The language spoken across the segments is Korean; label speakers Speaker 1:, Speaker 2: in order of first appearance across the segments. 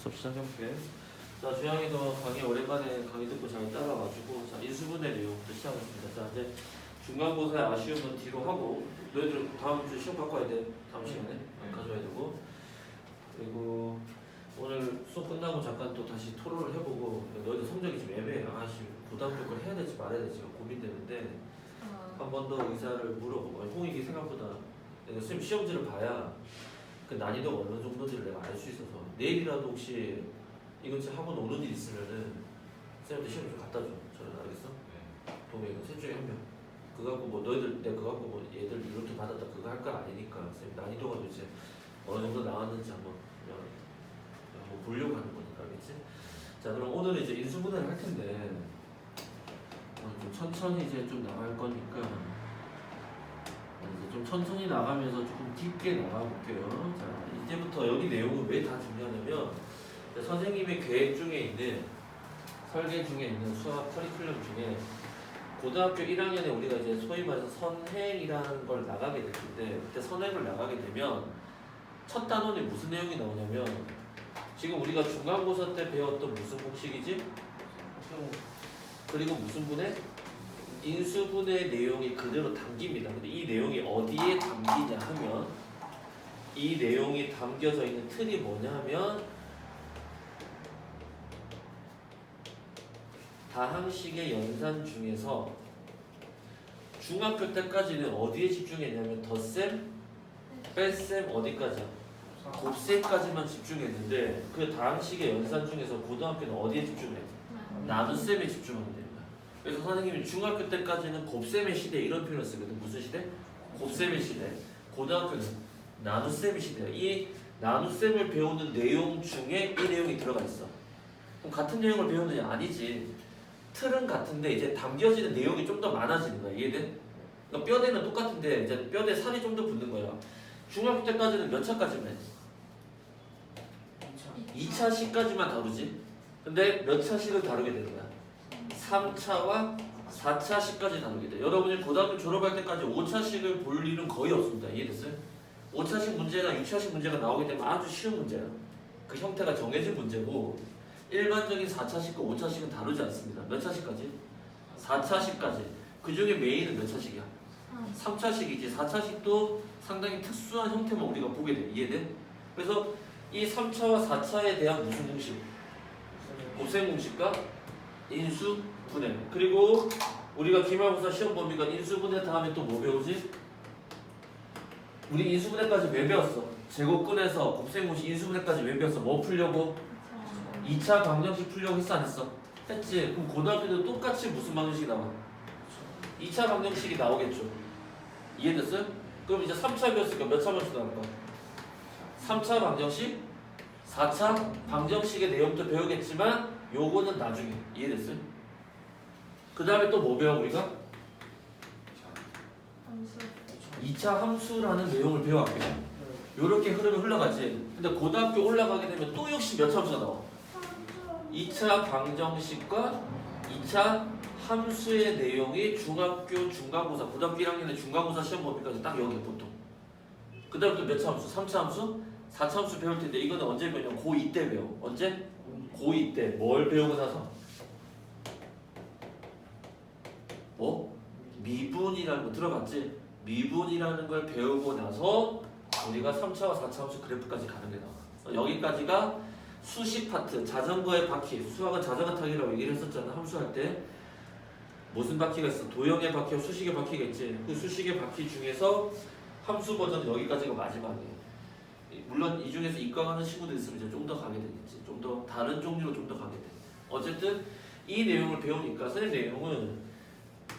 Speaker 1: 수업 시작해볼게. 자, 주영이도 강의 오랜만에 강의 듣고 잘 따라와가지고 자, 인수분해 내용부터 시작하겠습니다. 자, 이제 중간고사의 아쉬움은 뒤로 하고 너희들 다음 주 시험 바꿔야 돼. 다음 시간에 가져와야 되고 그리고 오늘 수업 끝나고 잠깐 또 다시 토론을 해보고 너희들 성적이 좀 애매해. 아씨 고등학교 해야 될지 말아야 될지 고민되는데 한 번 더 의사를 물어보고 홍익이 생각보다 내가 선생님 시험지를 봐야 그 난이도가 어느 정도인지를 내가 알 수 있어서 내일이라도 혹시 이 근처 학원 오는 일 있으면은 쌤한테 시험 좀 갖다 줘. 저는 알겠어? 동해 이거 셋 중에 한 명. 그거 갖고 뭐 너희들 내가 그거 갖고 뭐 얘들 이렇게 받았다 그거 할 거 아니니까 쌤 난이도가 도대체 어느 정도 나왔는지 한번 보려고 하는 거니까 알겠지? 자 그럼 오늘은 이제 인수분해를 할 텐데 좀 천천히 이제 좀 나갈 거니까 이제 좀 천천히 나가면서 조금 깊게 나가볼게요. 자 이제부터 여기 내용은 왜 다 중요하냐면 선생님의 계획 중에 있는 설계 중에 있는 수학 커리큘럼 중에 고등학교 1학년에 우리가 이제 소위 말해서 선행이라는 걸 나가게 될 텐데 그때 선행을 나가게 되면 첫 단원에 무슨 내용이 나오냐면 지금 우리가 중간고사 때 배웠던 무슨 공식이지? 그리고 무슨 분해? 인수분해 내용이 그대로 담깁니다. 근데 이 내용이 어디에 담기냐 하면 이 내용이 담겨져 있는 틀이 뭐냐 하면 다항식의 연산 중에서 중학교 때까지는 어디에 집중했냐면 덧셈, 뺄셈 어디까지야? 곱셈까지만 집중했는데 그 다항식의 연산 중에서 고등학교는 어디에 집중해? 나눗셈에 집중하면 됩니다. 그래서 선생님이 중학교 때까지는 곱셈의 시대 이런 표현을 쓰거든. 무슨 시대? 곱셈의 시대. 고등학교는 나눗셈의 시대야. 이 나눗셈을 배우는 내용 중에 이 내용이 들어가 있어. 그럼 같은 내용을 배우느냐? 아니지. 틀은 같은데 이제 담겨지는 내용이 좀 더 많아지는 거야. 이해돼? 그러니까 뼈대는 똑같은데 이제 뼈대 살이 좀 더 붙는 거야. 중학교 때까지는 몇 차까지만 해? 2차식까지만 다루지. 근데 몇 차식을 다루게 되는 거야? 3차와 4차식까지 다루게 돼. 여러분이 고등학교 졸업할 때까지 5차식을 볼 일은 거의 없습니다. 이해됐어요? 5차식 문제나 6차식 문제가 나오게 되면 아주 쉬운 문제야. 그 형태가 정해진 문제고 일반적인 4차식과 5차식은 다루지 않습니다. 몇 차식까지? 4차식까지. 그 중에 메인은 몇 차식이야? 3차식이지. 4차식도 상당히 특수한 형태만 우리가 보게 돼. 이해돼? 그래서 이 3차와 4차에 대한 무슨 공식? 곱셈 공식과 인수분해. 그리고 우리가 기말고사 시험 범위가 인수분해 다음에 또 뭐 배우지? 우리 인수분해까지 왜 배웠어? 제곱근에서 곱셈 공식 인수분해까지 왜 배웠어? 뭐 풀려고? 2차 방정식 풀려고 했어 안 했어? 했지. 그럼 고등학교도 똑같이 무슨 방정식이 나와? 2차 방정식이 나오겠죠. 이해됐어요? 그럼 이제 3차 배웠으니까 몇 차 방정식 나올 거야? 3차 방정식, 4차 방정식의 내용도 배우겠지만 요거는 나중에. 이해됐어요? 그 다음에 또 뭐 배워 우리가? 2차 함수라는 내용을 배워갈게요. 요렇게 흐름이 흘러가지. 근데 고등학교 올라가게 되면 또 역시 몇 차 함수가 나와? 2차 방정식과 2차 함수의 내용이 중학교 중간고사, 고등학교 1학년의 중간고사 시험 범위까지 딱 여기에 보통. 그 다음에 또 몇 차 함수? 3차 함수? 4차 함수 배울 텐데 이거는 언제 배우냐면 고2 때 배워. 언제? 고2 때. 뭘 배우고 나서? 뭐? 미분이라는 거 들어봤지? 미분이라는 걸 배우고 나서 우리가 3차와 4차 함수 그래프까지 가는 게 나와. 여기까지가 수식 파트, 자전거의 바퀴. 수학은 자전거 타기라고 얘기를 했었잖아. 함수할 때 무슨 바퀴가 있어? 도형의 바퀴와 수식의 바퀴가 있지. 그 수식의 바퀴 중에서 함수 버전은 여기까지가 마지막이에요. 물론 이 중에서 이과가는 친구들 있으면 이제 좀 더 가게 되겠지. 좀 더 다른 종류로 좀 더 가게 돼. 어쨌든 이 내용을 배우니까 선생님 내용은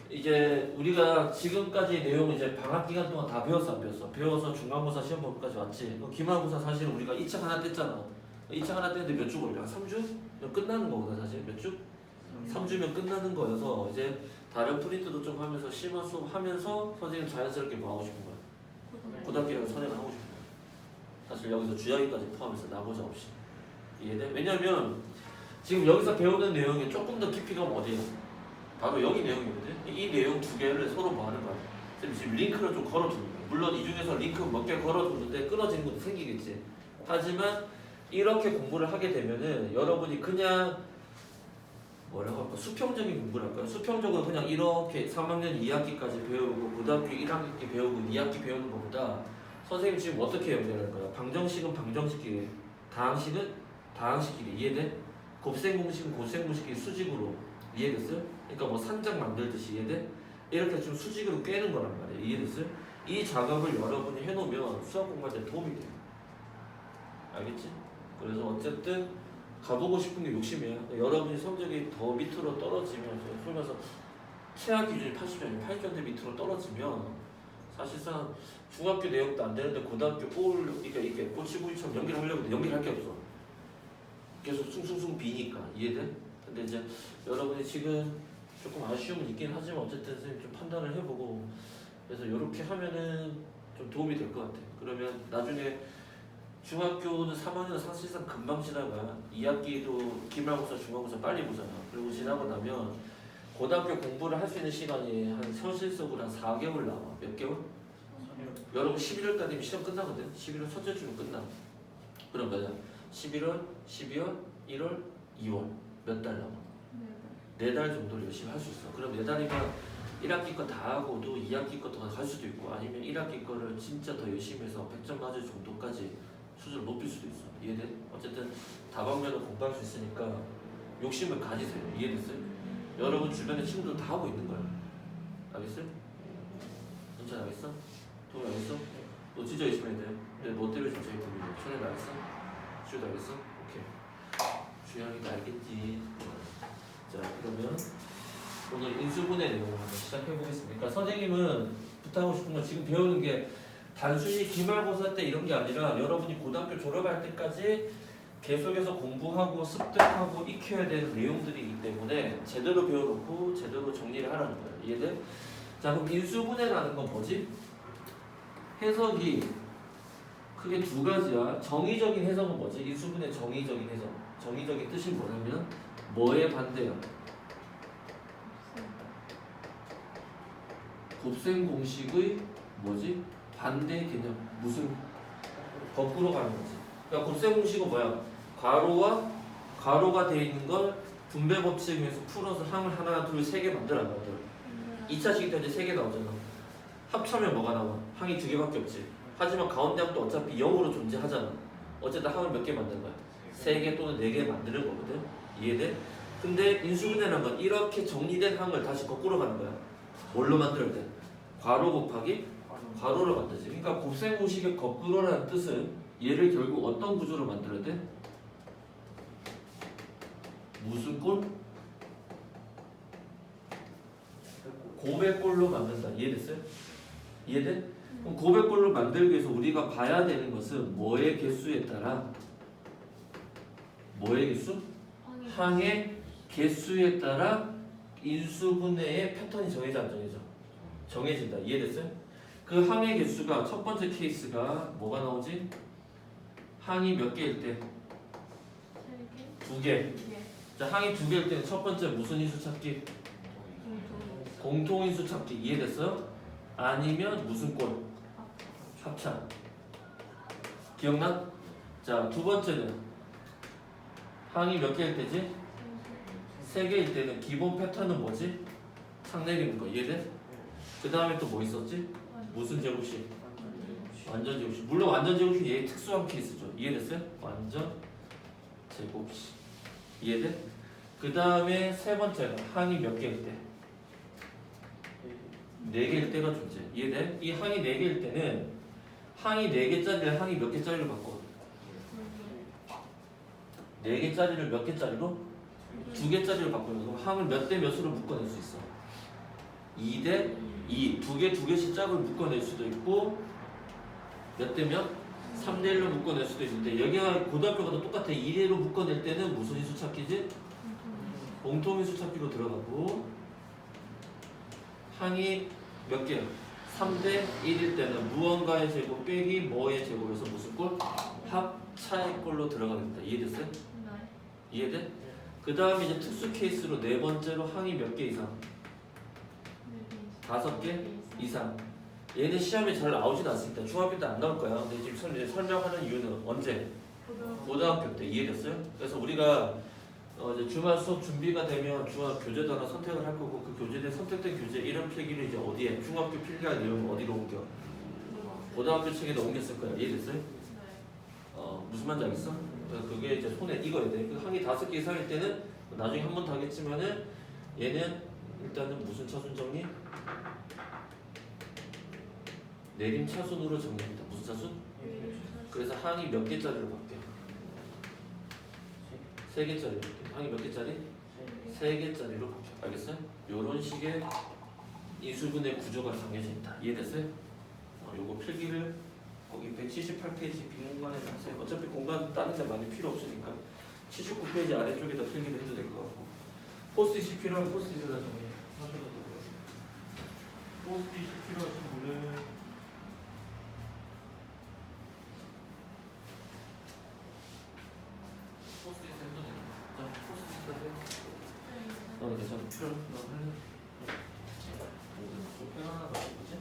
Speaker 1: 이제 우리가 지금까지 내용을 이제 방학 기간 동안 다 배웠어 안 배웠어? 배워서 중간고사 시험 범위까지 왔지. 기말고사 사실은 우리가 2차 하나 뗐잖아. 2차 하나 뗐는데 몇 주 걸려? 3주? 끝나는 거구나 사실. 몇 주? 3주면 끝나는 거여서 이제 다른 프린트도 좀 하면서 심화 수업 하면서 선생님 자연스럽게 뭐 하고 싶은 거야? 고등학교에서 선행을 하고 싶은 거야. 사실 여기서 주야기까지 포함해서 나머지 없이. 이해돼? 왜냐면 지금 여기서 배우는 내용이 조금 더 깊이가 어디야? 바로 여기 내용이거든. 이 내용 두 개를 서로 뭐 하는 거야? 지금 링크를 좀 걸어두는 거야. 물론 이 중에서 링크 몇 개 걸어두는데 끊어지는 것도 생기겠지. 하지만 이렇게 공부를 하게 되면은 여러분이 그냥 뭐라고 할까? 수평적인 공부를 할까요? 수평적으로 그냥 이렇게 3학년 2학기까지 배우고 고등학교 1학기 배우고 2학기 배우는 것보다 선생님 지금 어떻게 연결할까요? 방정식은 방정식끼리, 다항식은 다항식끼리 이해돼? 곱셈 공식은 곱셈 공식끼리 수직으로 이해됐어요? 그러니까 뭐 산장 만들듯이 이해돼? 이렇게 좀 수직으로 꿰는 거란 말이에요. 이해됐어요? 이 작업을 여러분이 해놓으면 수학 공부할 때 도움이 돼요. 알겠지? 그래서 어쨌든 가보고 싶은 게 욕심이에요. 여러분이 성적이 더 밑으로 떨어지면 소위 말해서 최하 기준이 80점이 80점대 밑으로 떨어지면 사실상 중학교 내역도 안 되는데 고등학교 이게 꼬치구이처럼 연결하려고 해도 연결할 게 없어. 계속 숭숭숭 비니까 이해돼? 근데 이제 여러분이 지금 조금 아쉬움은 있긴 하지만 어쨌든 선생님 좀 판단을 해보고 그래서 이렇게 하면은 좀 도움이 될 것 같아. 그러면 나중에 중학교는 3학년은 사실상 금방 지나가. 2학기도 기말고사, 중간고사 빨리 보잖아. 그리고 지나고 나면 고등학교 공부를 할 수 있는 시간이 한 현실적으로 한 4개월 남아. 몇 개월? 여러분 11월 달이면 시험 끝나거든. 11월 첫째 주면 끝나. 그럼 뭐냐? 11월, 12월, 1월, 2월 몇 달 남아? 4달 정도를 열심히 할 수 있어. 그럼 4달이면 1학기 거 다 하고도 2학기 거 더 갈 수도 있고 아니면 1학기 거를 진짜 더 열심히 해서 100점 맞을 정도까지 수준을 높일 수도 있어. 이해돼? 어쨌든 다방면을 공부할 수 있으니까 욕심을 가지세요. 이해됐어요? 여러분 주변에 친구들 다 하고 있는 거야. 알겠어요? 진짜 알겠어? 도움 알겠어? 너 진짜 열심히 해야 돼. 근데 너 때문에 진짜 도움이 돼. 천혜도 알겠어? 주희도 알겠어? 오케이. 주영이도 알겠지? 자 그러면 오늘 인수분해 내용을 한번 시작해 보겠습니다. 그러니까 선생님은 부탁하고 싶은 건 지금 배우는 게 단순히 기말고사 때 이런 게 아니라 여러분이 고등학교 졸업할 때까지 계속해서 공부하고 습득하고 익혀야 되는 내용들이기 때문에 제대로 배워놓고 제대로 정리를 하라는 거예요. 이해돼? 자 그럼 인수분해라는 건 뭐지? 해석이 크게 두 가지야. 정의적인 해석은 뭐지? 인수분해 정의적인 해석. 정의적인 뜻이 뭐냐면 뭐에 반대야? 곱셈 공식의 뭐지? 반대 개념. 무슨 거꾸로 가는 거지. 그러니까 곱셈 공식은 뭐야? 가로가 돼 있는 걸 분배 법칙에서 풀어서 항을 하나, 둘, 세 개 만들어 안 만들어? 2차 시기 때 이제 3개 나오잖아. 합치면 뭐가 나와? 항이 2개밖에 없지. 하지만 가운데 항도 어차피 0으로 존재하잖아. 어쨌든 항을 몇 개 만든 거야? 3개 또는 4개 만드는 거거든. 이해돼? 근데 인수분해라는 건 이렇게 정리된 항을 다시 거꾸로 가는 거야. 뭘로 만들 때? 괄호 곱하기 괄호를 만들지. 그러니까 곱셈 공식의 거꾸로라는 뜻은 얘를 결국 어떤 구조로 만들어야 돼? 무슨 꼴? 고배꼴로 만든다. 이해됐어요? 이해돼? 그럼 고배꼴로 만들기 위해서 우리가 봐야 되는 것은 뭐의 개수에 따라 뭐의 개수? 항의 개수에 따라 인수분해의 패턴이 정해져 안 정해져? 정해진다. 이해됐어요? 그 항의 개수가 첫 번째 케이스가 뭐가 나오지? 항이 몇 개일 때? 2개. 자, 항이 2개일 때는 첫 번째 무슨 인수 찾기? 공통인수 찾기. 이해됐어요? 아니면 무슨 꼴? 합차. 기억나? 자, 두 번째는 항이 몇 개일 때지? 3개일 때는 기본 패턴은 뭐지? 상 내리는 거. 이해돼? 그 다음에 또 뭐 있었지? 무슨 제곱식? 완전 제곱식. 물론 완전 제곱식 얘 특수한 케이스죠. 이해됐어요? 완전 제곱식. 이해돼? 그 다음에 세 번째가 항이 몇 개일 때? 4개일 때가 존재. 이해돼? 이 항이 4개일 때는 항이 4개짜리를 항이 몇 개짜리로 바꿔? 4개짜리를 몇 개짜리로? 2개짜리로 바꾸는 거. 그럼 항을 몇 대 몇으로 묶어낼 수 있어? 2대 2. 2개씩 짝을 묶어낼 수도 있고 몇 대 몇? 3대 1로 묶어낼 수도 있는데 여기가 고등학교가 똑같아. 2대로 묶어낼 때는 무슨 인수 찾기지? 공통인수 찾기로 들어가고 항이 몇 개야? 3대 1일 때는 무언가의 제곱 빼기 뭐의 제곱에서 무슨 꼴? 합차의 꼴로 들어가게 된다. 이해됐어요? 이해돼? 그 다음에 이제 특수 케이스로 네 번째로 항이 몇 개 이상? 5개 이상. 얘는 시험에 잘 나오지도 않습니다. 중학교 때 안 나올 거야. 근데 지금 설명하는 이유는 언제? 고등학교 때 이해됐어요? 그래서 우리가 이제 주말 수업 준비가 되면 중학 교재도 하나 선택을 할 거고 그 교재에 선택된 교재 이름 필기를 이제 어디에 중학교 필기할 내용 어디로 옮겨? 고등학교 책에다 옮겼을 거야. 이해됐어요? 무슨 말인지 알겠어? 그게 이제 손에 익어야 돼. 그 항이 5개 이상일 때는 나중에 한 번 더 하겠지만은 얘는 일단은 무슨 차순 정리? 내림 차순으로 정리합니다. 무슨 차순? 그래서 항이 몇 개짜리로 바뀌어? 3개짜리로 바뀌어. 항이 몇 개짜리? 3개짜리로 바뀌어. 알겠어요? 요런 식의 인수분해 구조가 정해져 있다. 이해됐어요? 요거 필기를 거기 178페이지 빈 공간에 하세요. 어차피 공간 다른 데 많이 필요 없으니까 79페이지 아래쪽에다 필기를 해도 될 것 같고 포스트잇이 필요하면 포스트잇에다 정리하셔도 되고요. 포스트잇이 필요하신 분은 포스트잇 해도 됩니다. 포스트잇 하세요. 괜찮아. 필요한 거 할래? 좀 편안하다 뭐지?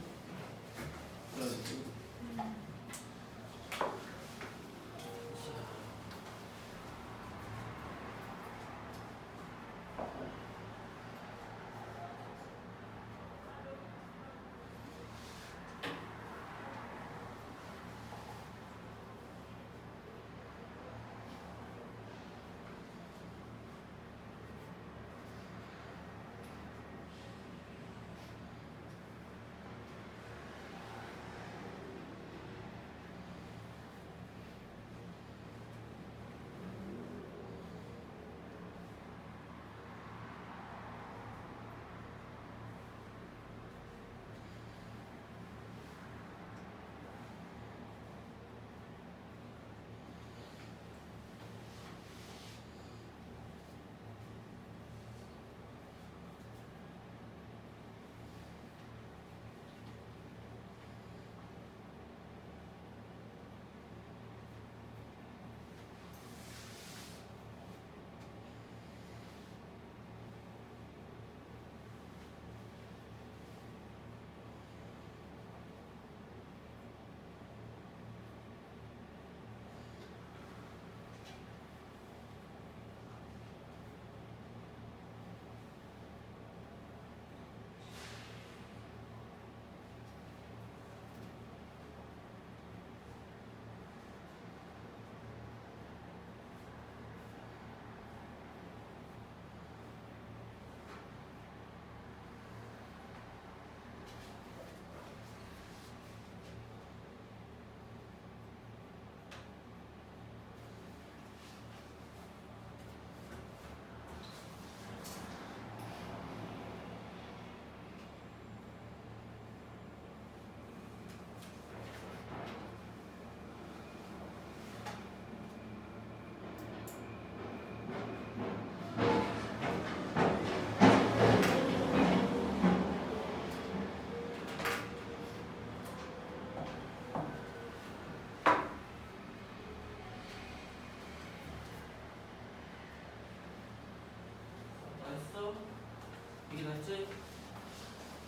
Speaker 1: 이해됐지?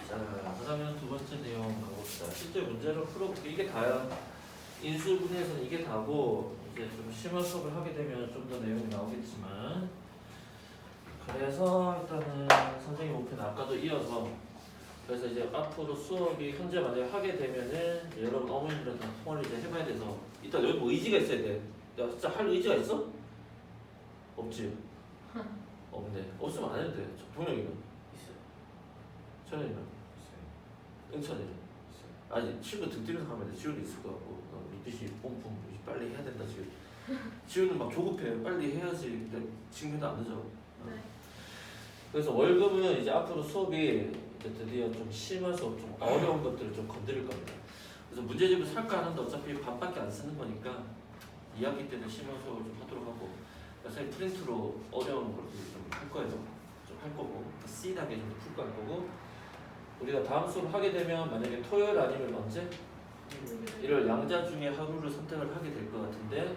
Speaker 1: 자, 그러면 두 번째 내용 가봅시다. 실제 문제를 풀어볼게. 이게 다야. 인수분해에서는 이게 다고 이제 좀 심화 수업을 하게 되면 좀 더 내용이 나오겠지만 그래서 일단은 선생님 목표는 아까도 이어서 그래서 이제 앞으로 수업이 현재 만약에 하게 되면은 이제 여러분 어머님들은 다 통화를 이제 해봐야 돼서 일단 여기 뭐 의지가 있어야 돼. 야 진짜 할 의지가 있어? 없지? 없네. 없으면 안 해도 돼. 동영이는?
Speaker 2: 있어요.
Speaker 1: 천연이는?
Speaker 2: 있어요.
Speaker 1: 응천이는?
Speaker 2: 있어요.
Speaker 1: 아니 친구 등 뛰면서 가면 돼. 지훈이 있을 것 같고 눈빛이 pom품 빨리 해야 된다 지금. 지훈은 막 조급해. 빨리 해야지. 근데 친구도 안 늦어.
Speaker 3: 네.
Speaker 1: 그래서 월급은 이제 앞으로 수업이 이제 드디어 좀 심한 수업, 좀 어려운 것들을 좀 건드릴 겁니다. 그래서 문제집을 살까 하는데 어차피 반밖에 안 쓰는 거니까 2학기 때는 심한 수업을 좀 하도록 하고 선생님 프린트로 어려운 걸 좀 할 거예요. 좀 할 거고 C하게 좀 풀 할 거고 우리가 다음 수업을 하게 되면 만약에 토요일 아니면 언제? 일요일 양자 중에 하루를 선택을 하게 될 것 같은데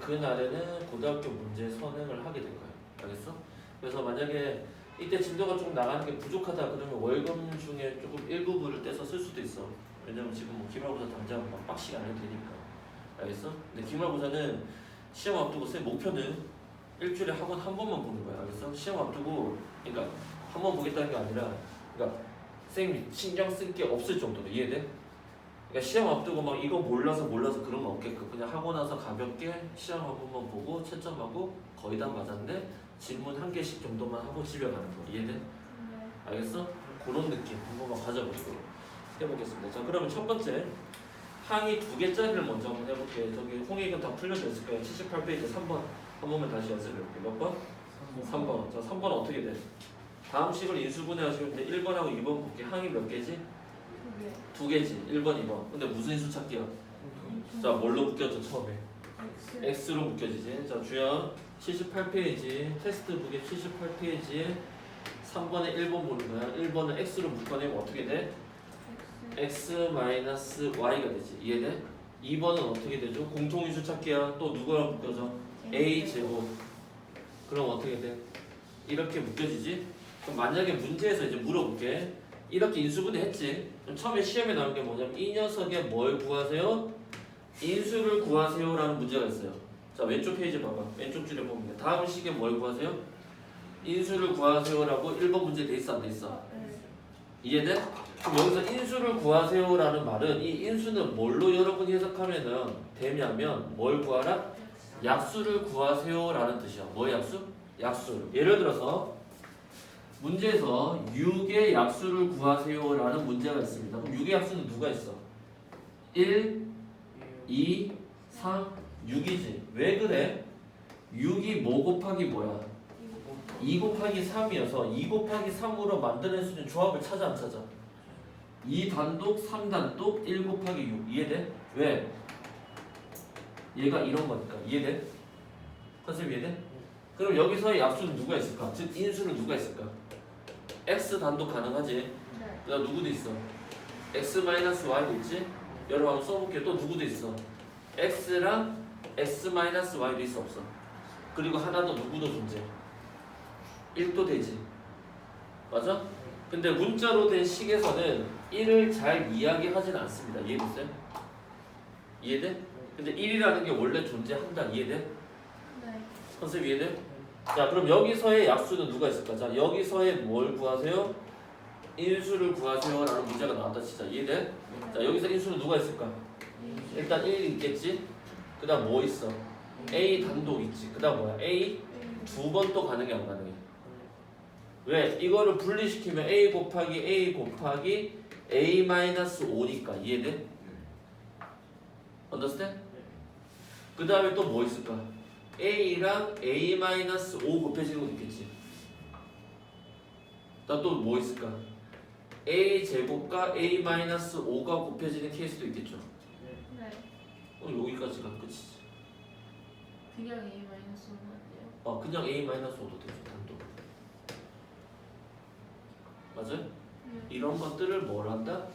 Speaker 1: 그날에는 고등학교 문제 선행을 하게 될 거예요. 알겠어? 그래서 만약에 이때 진도가 좀 나가는 게 부족하다 그러면 월급 중에 조금 일부분을 떼서 쓸 수도 있어. 왜냐면 지금 뭐 기말고사 당장 막 빡시게 안 해도 되니까. 알겠어? 근데 기말고사는 시험 앞두고 쌤 목표는 일주일에 학원 한 번만 보는 거야. 알겠어? 시험 앞두고 그러니까 한 번 보겠다는 게 아니라 그러니까 쌤이 신경 쓸 게 없을 정도로 이해돼? 그러니까 시험 앞두고 막 이거 몰라서 그런 거 없게끔 그냥 하고 나서 가볍게 시험 한 번만 보고 채점하고 거의 다 맞았는데 질문 한 개씩 정도만 하고 집에 가는 거 이해돼?
Speaker 2: 네.
Speaker 1: 알겠어? 그런 느낌 한 번만 가져보도록 해보겠습니다. 자 그러면 첫 번째 항이 2개짜리를 먼저 한번 해볼게. 저기 홍익은 다 풀려져 있을 거예요. 78페이지 3번 한 번만 다시 연습해볼게. 몇 번? 3번. 자 3번은 어떻게 돼? 다음 식을 인수분해하시면 돼. 1번하고 2번 볼게. 항이 몇 개지? 2개지. 1번, 2번. 근데 무슨 인수 찾기야? 자 뭘로 묶여져 처음에? X로 묶여지지. 자 주연 78페이지 테스트북의 78페이지에 3번에 1번 보는 거야. 1번은 X로 묶어내면 어떻게 돼? X-Y가 되지. 이해돼? 2번은 어떻게 되죠? 공통인수 찾기야. 또 누구랑 묶여져? A제곱. 그럼 어떻게 돼? 이렇게 묶여지지? 그럼 만약에 문제에서 이제 물어볼게. 이렇게 인수분해 했지? 그럼 처음에 시험에 나온 게 뭐냐면 이 녀석의 뭘 구하세요? 인수를 구하세요 라는 문제가 있어요. 자 왼쪽 페이지 봐봐. 왼쪽 줄에 보면 돼. 다음 식에 뭘 구하세요? 인수를 구하세요 라고 1번 문제 돼 있어 안 돼 있어? 이해돼? 그럼 여기서 인수를 구하세요 라는 말은 이 인수는 뭘로 여러분이 해석하면은 되냐면 뭘 구하라? 약수를 구하세요 라는 뜻이야. 뭐의 약수? 약수. 예를 들어서 문제에서 6의 약수를 구하세요 라는 문제가 있습니다. 그럼 6의 약수는 누가 있어? 1, 2, 3, 6이지. 왜 그래? 6이 뭐 곱하기 뭐야? 2 곱하기 3이어서 2 곱하기 3으로 만드는 수는 조합을 찾아 안 찾아? 2 단독, 3 단독, 1 곱하기 6 이해돼? 왜? 얘가 이런 거니까 이해돼? 컨셉 이해돼? 그럼 여기서의 약수는 누가 있을까? 즉 인수는 누가 있을까? X 단독 가능하지?
Speaker 2: 네.
Speaker 1: 그다음 누구도 있어? X-Y도 있지? 여러분 한번 써볼게요. 또 누구도 있어? X랑 S-Y도 있어 없어? 그리고 하나 더 누구도 존재? 1도 되지. 맞아? 근데 문자로 된 식에서는 1을 잘 이야기하진 않습니다. 이해됐어요? 이해돼? 근데 1이라는 게 원래 존재한다. 이해돼?
Speaker 2: 네.
Speaker 1: 컨셉 이해돼? 자 그럼 여기서의 약수는 누가 있을까? 자 여기서의 뭘 구하세요? 인수를 구하세요 라는 문제가 나왔다 진짜. 이해돼? 자 여기서 인수는 누가 있을까? 일단 1 있겠지? 그 다음 뭐 있어? A 단독 있지. 그 다음 뭐야? A 두 번 또 가능해 안 가능해? 왜? 이거를 분리시키면 A 곱하기 A-5니까 이해돼? understand? 그 다음에 또 뭐 있을까? A랑 A-5 곱해지는 것도 있겠지. 나 또 뭐 있을까? A 제곱과 A-5가 곱해지는 케이스도 있겠죠.
Speaker 2: 네.
Speaker 1: 여기까지가 끝이지.
Speaker 2: 그냥 A 마이너스 5만 돼요.
Speaker 1: 그냥 A-5도 되죠. 단독. 맞아요?
Speaker 2: 네.
Speaker 1: 이런 것들을 뭘 한다?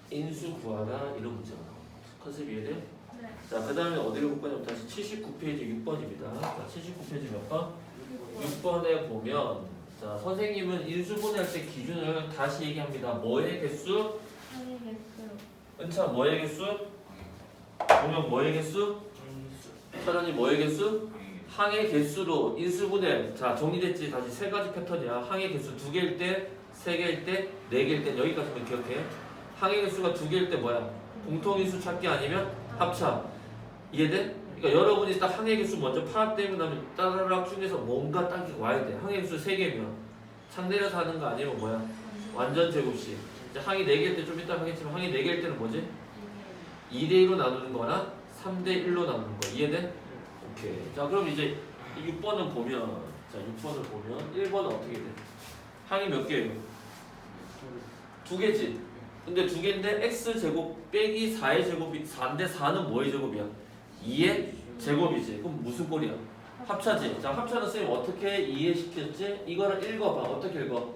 Speaker 1: 인수 구하라 이런 문제가 나옵니다. 컨셉 이해돼요?
Speaker 2: 네.
Speaker 1: 자, 그 다음에 어디로 볼 거냐면 다시 79페이지 6번입니다. 자, 79페이지 몇 번? 6번에 보면 자, 선생님은 인수분해할 때 기준을 다시 얘기합니다. 뭐의 개수?
Speaker 2: 항의 개수.
Speaker 1: 은차 뭐의 개수? 보면 뭐의 개수? 사장님 뭐의 개수? 항의 개수로 인수분해. 자, 정리됐지? 다시 세 가지 패턴이야. 항의 개수 2개일 때, 3개일 때, 4개일 때 여기까지만 기억해. 항의 개수가 2개일 때 뭐야? 공통인수 찾기 아니면 합차. 이해돼? 그러니까 여러분이 딱 항의 개수 먼저 파악되고 나면 따라락 중에서 뭔가 딱 와야 돼. 항의 개수 3개면 창 내려서 하는 거 아니면 뭐야? 완전 제곱식. 이제 항이 4개일 때 좀 이따 하겠지만 항이 4개일 때는 뭐지? 2대1로 나누는 거나 3대1로 나누는 거. 이해돼? 오케이. 자 그럼 이제 6번을 보면 자 6번을 보면 1번은 어떻게 돼? 항이 몇 개예요? 2개지? 근데 2개인데 x제곱 빼기 4의 제곱이 4인데 4는 뭐의 제곱이야? 2의 제곱이지. 그럼 무슨 꼴이야? 합차지. 자 합차는 선생님 어떻게 이해시켰지? 이거를 읽어봐. 어떻게 읽어?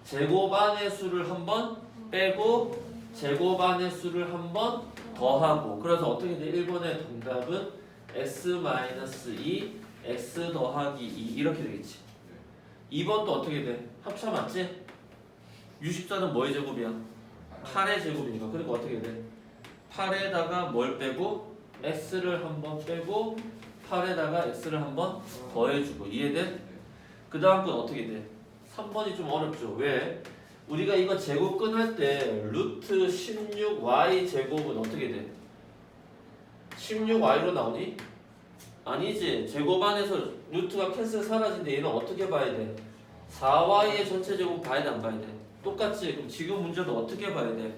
Speaker 1: 제곱 안의 수를 한번 빼고 제곱 안의 수를 한번 더하고. 그래서 어떻게 돼? 1번의 정답은 x-2 x 더하기 2 이렇게 되겠지. 2번도 어떻게 돼? 합차 맞지? 유식자는 뭐의 제곱이야? 8의 제곱이니까. 그러니까 어떻게 돼? 8에다가 뭘 빼고 x를 한번 빼고 8에다가 x를 한번 더해주고 이해돼? 그 다음 건 어떻게 돼? 3번이 좀 어렵죠. 왜? 우리가 이거 제곱 끊을 때 루트 16y 제곱은 어떻게 돼? 16y로 나오니? 아니지. 제곱 안에서 루트가 캔슬 사라진데 얘는 어떻게 봐야 돼? 4y의 전체 제곱 봐야 돼 안 봐야 돼? 똑같지. 그럼 지금 문제도 어떻게 봐야 돼?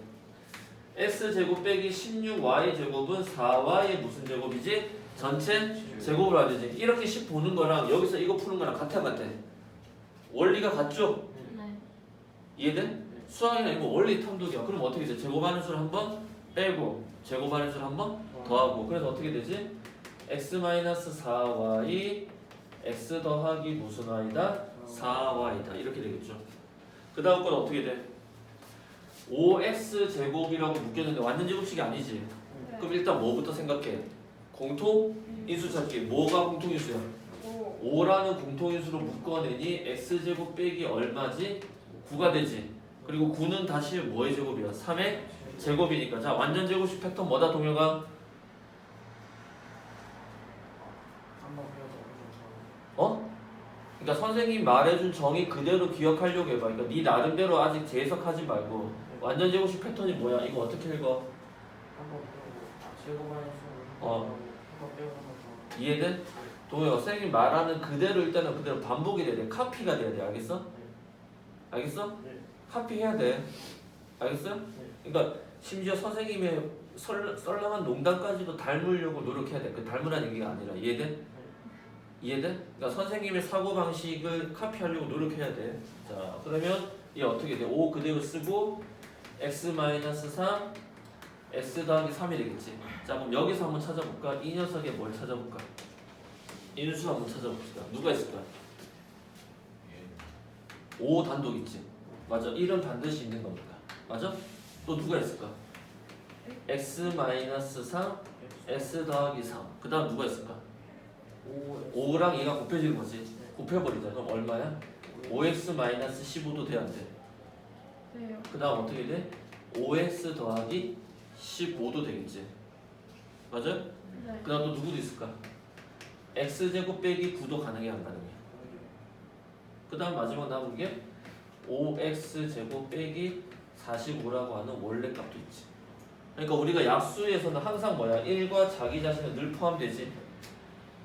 Speaker 1: x제곱 빼기 16y 제곱은 4y의 무슨 제곱이지? 전체 제곱을 해야 되지. 이렇게 식 보는 거랑 여기서 이거 푸는 거랑 같아 안 같아? 원리가 같죠?
Speaker 2: 네.
Speaker 1: 이해돼? 수학이나 이거 원리 탐독이야. 그럼 어떻게 돼? 제곱하는 수를 한번 빼고 제곱하는 수를 한번 더하고 그래서 어떻게 되지? x-4y x 더하기 무슨 y다? 4y다 이렇게 되겠죠. 그 다음 건 어떻게 돼? 5x 제곱이라고 묶였는데 완전 제곱식이 아니지.
Speaker 2: 네.
Speaker 1: 그럼 일단 뭐부터 생각해? 공통 인수 찾기. 뭐가 공통 인수야?
Speaker 2: 5.
Speaker 1: 5라는 공통 인수로 묶어내니 x 제곱 빼기 얼마지? 9가 되지. 그리고 9는 다시 뭐의 제곱이야? 3의 제곱이니까. 자, 완전 제곱식 패턴 뭐다 동혁아? 어? 그러니까 선생님 말해준 정의 그대로 기억하려고 해봐. 그러니까 네 나름대로 아직 재해석하지 말고 완전 제곱식 패턴이 뭐야? 이거 어떻게 읽어?
Speaker 3: 한번 빼고 제곱하는 수는
Speaker 1: 어.
Speaker 3: 한번 빼고 한번 더.
Speaker 1: 이해돼? 동혁아 선생님 말하는 그대로 일단은 그대로 반복이 돼야 돼. 카피가 돼야 돼. 알겠어? 알겠어?
Speaker 3: 네.
Speaker 1: 카피해야 돼. 알겠어요? 그러니까 심지어 선생님의 썰렁한 농담까지도 닮으려고 노력해야 돼. 그 닮으라는 얘기가 아니라 이해돼? 이해돼? 그러니까 선생님의 사고방식을 카피하려고 노력해야 돼. 자, 그러면 얘 어떻게 돼? 5 그대로 쓰고 x-3 x 더하기 3이 되겠지. 자, 그럼 여기서 한번 찾아볼까? 이 녀석의 뭘 찾아볼까? 인수 한번 찾아봅시다. 누가 있을까? 5 단독 있지. 맞아. 1은 반드시 있는 겁니다. 맞아? 또 누가 있을까? x-3 x 더하기 3. 그 다음 누가 있을까? 5랑 얘가 곱해지는 거지. 곱해버리자. 그럼 얼마야? 5x-15도 돼야 안 돼?
Speaker 2: 네요.
Speaker 1: 그 다음 어떻게 돼? 5x 더하기 15도 되겠지. 맞아?
Speaker 2: 네.
Speaker 1: 그 다음 또 누구도 있을까? x제곱 빼기 9도 가능해 안 가능해? 그 다음 마지막 남은 게 5x제곱 빼기 45라고 하는 원래 값도 있지. 그러니까 우리가 약수에서는 항상 뭐야? 1과 자기 자신은 늘 포함되지.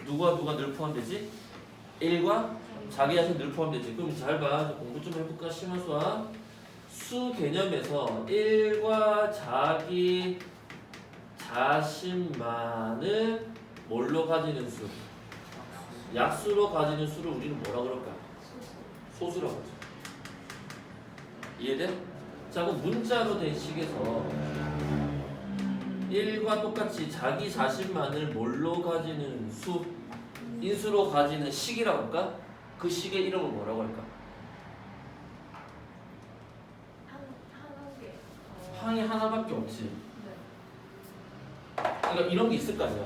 Speaker 1: 누가 늘 포함되지? 1과 자기 자신 늘 포함되지. 그럼 잘 봐. 공부 좀 해볼까? 심화수학 수 개념에서 1과 자기 자신만을 뭘로 가지는 수? 약수로 가지는 수를 우리는 뭐라 그럴까? 소수라고 하죠. 이해돼? 자, 그럼 문자로 된 식에서 1과 똑같이 자기 자신만을 뭘로 가지는 수? 인수로 가지는 식이라고 할까? 그 식의 이름을 뭐라고 할까?
Speaker 2: 한 개.
Speaker 1: 항이 하나밖에 없지.
Speaker 2: 네.
Speaker 1: 그러니까 이런 게 있을 거 아니야.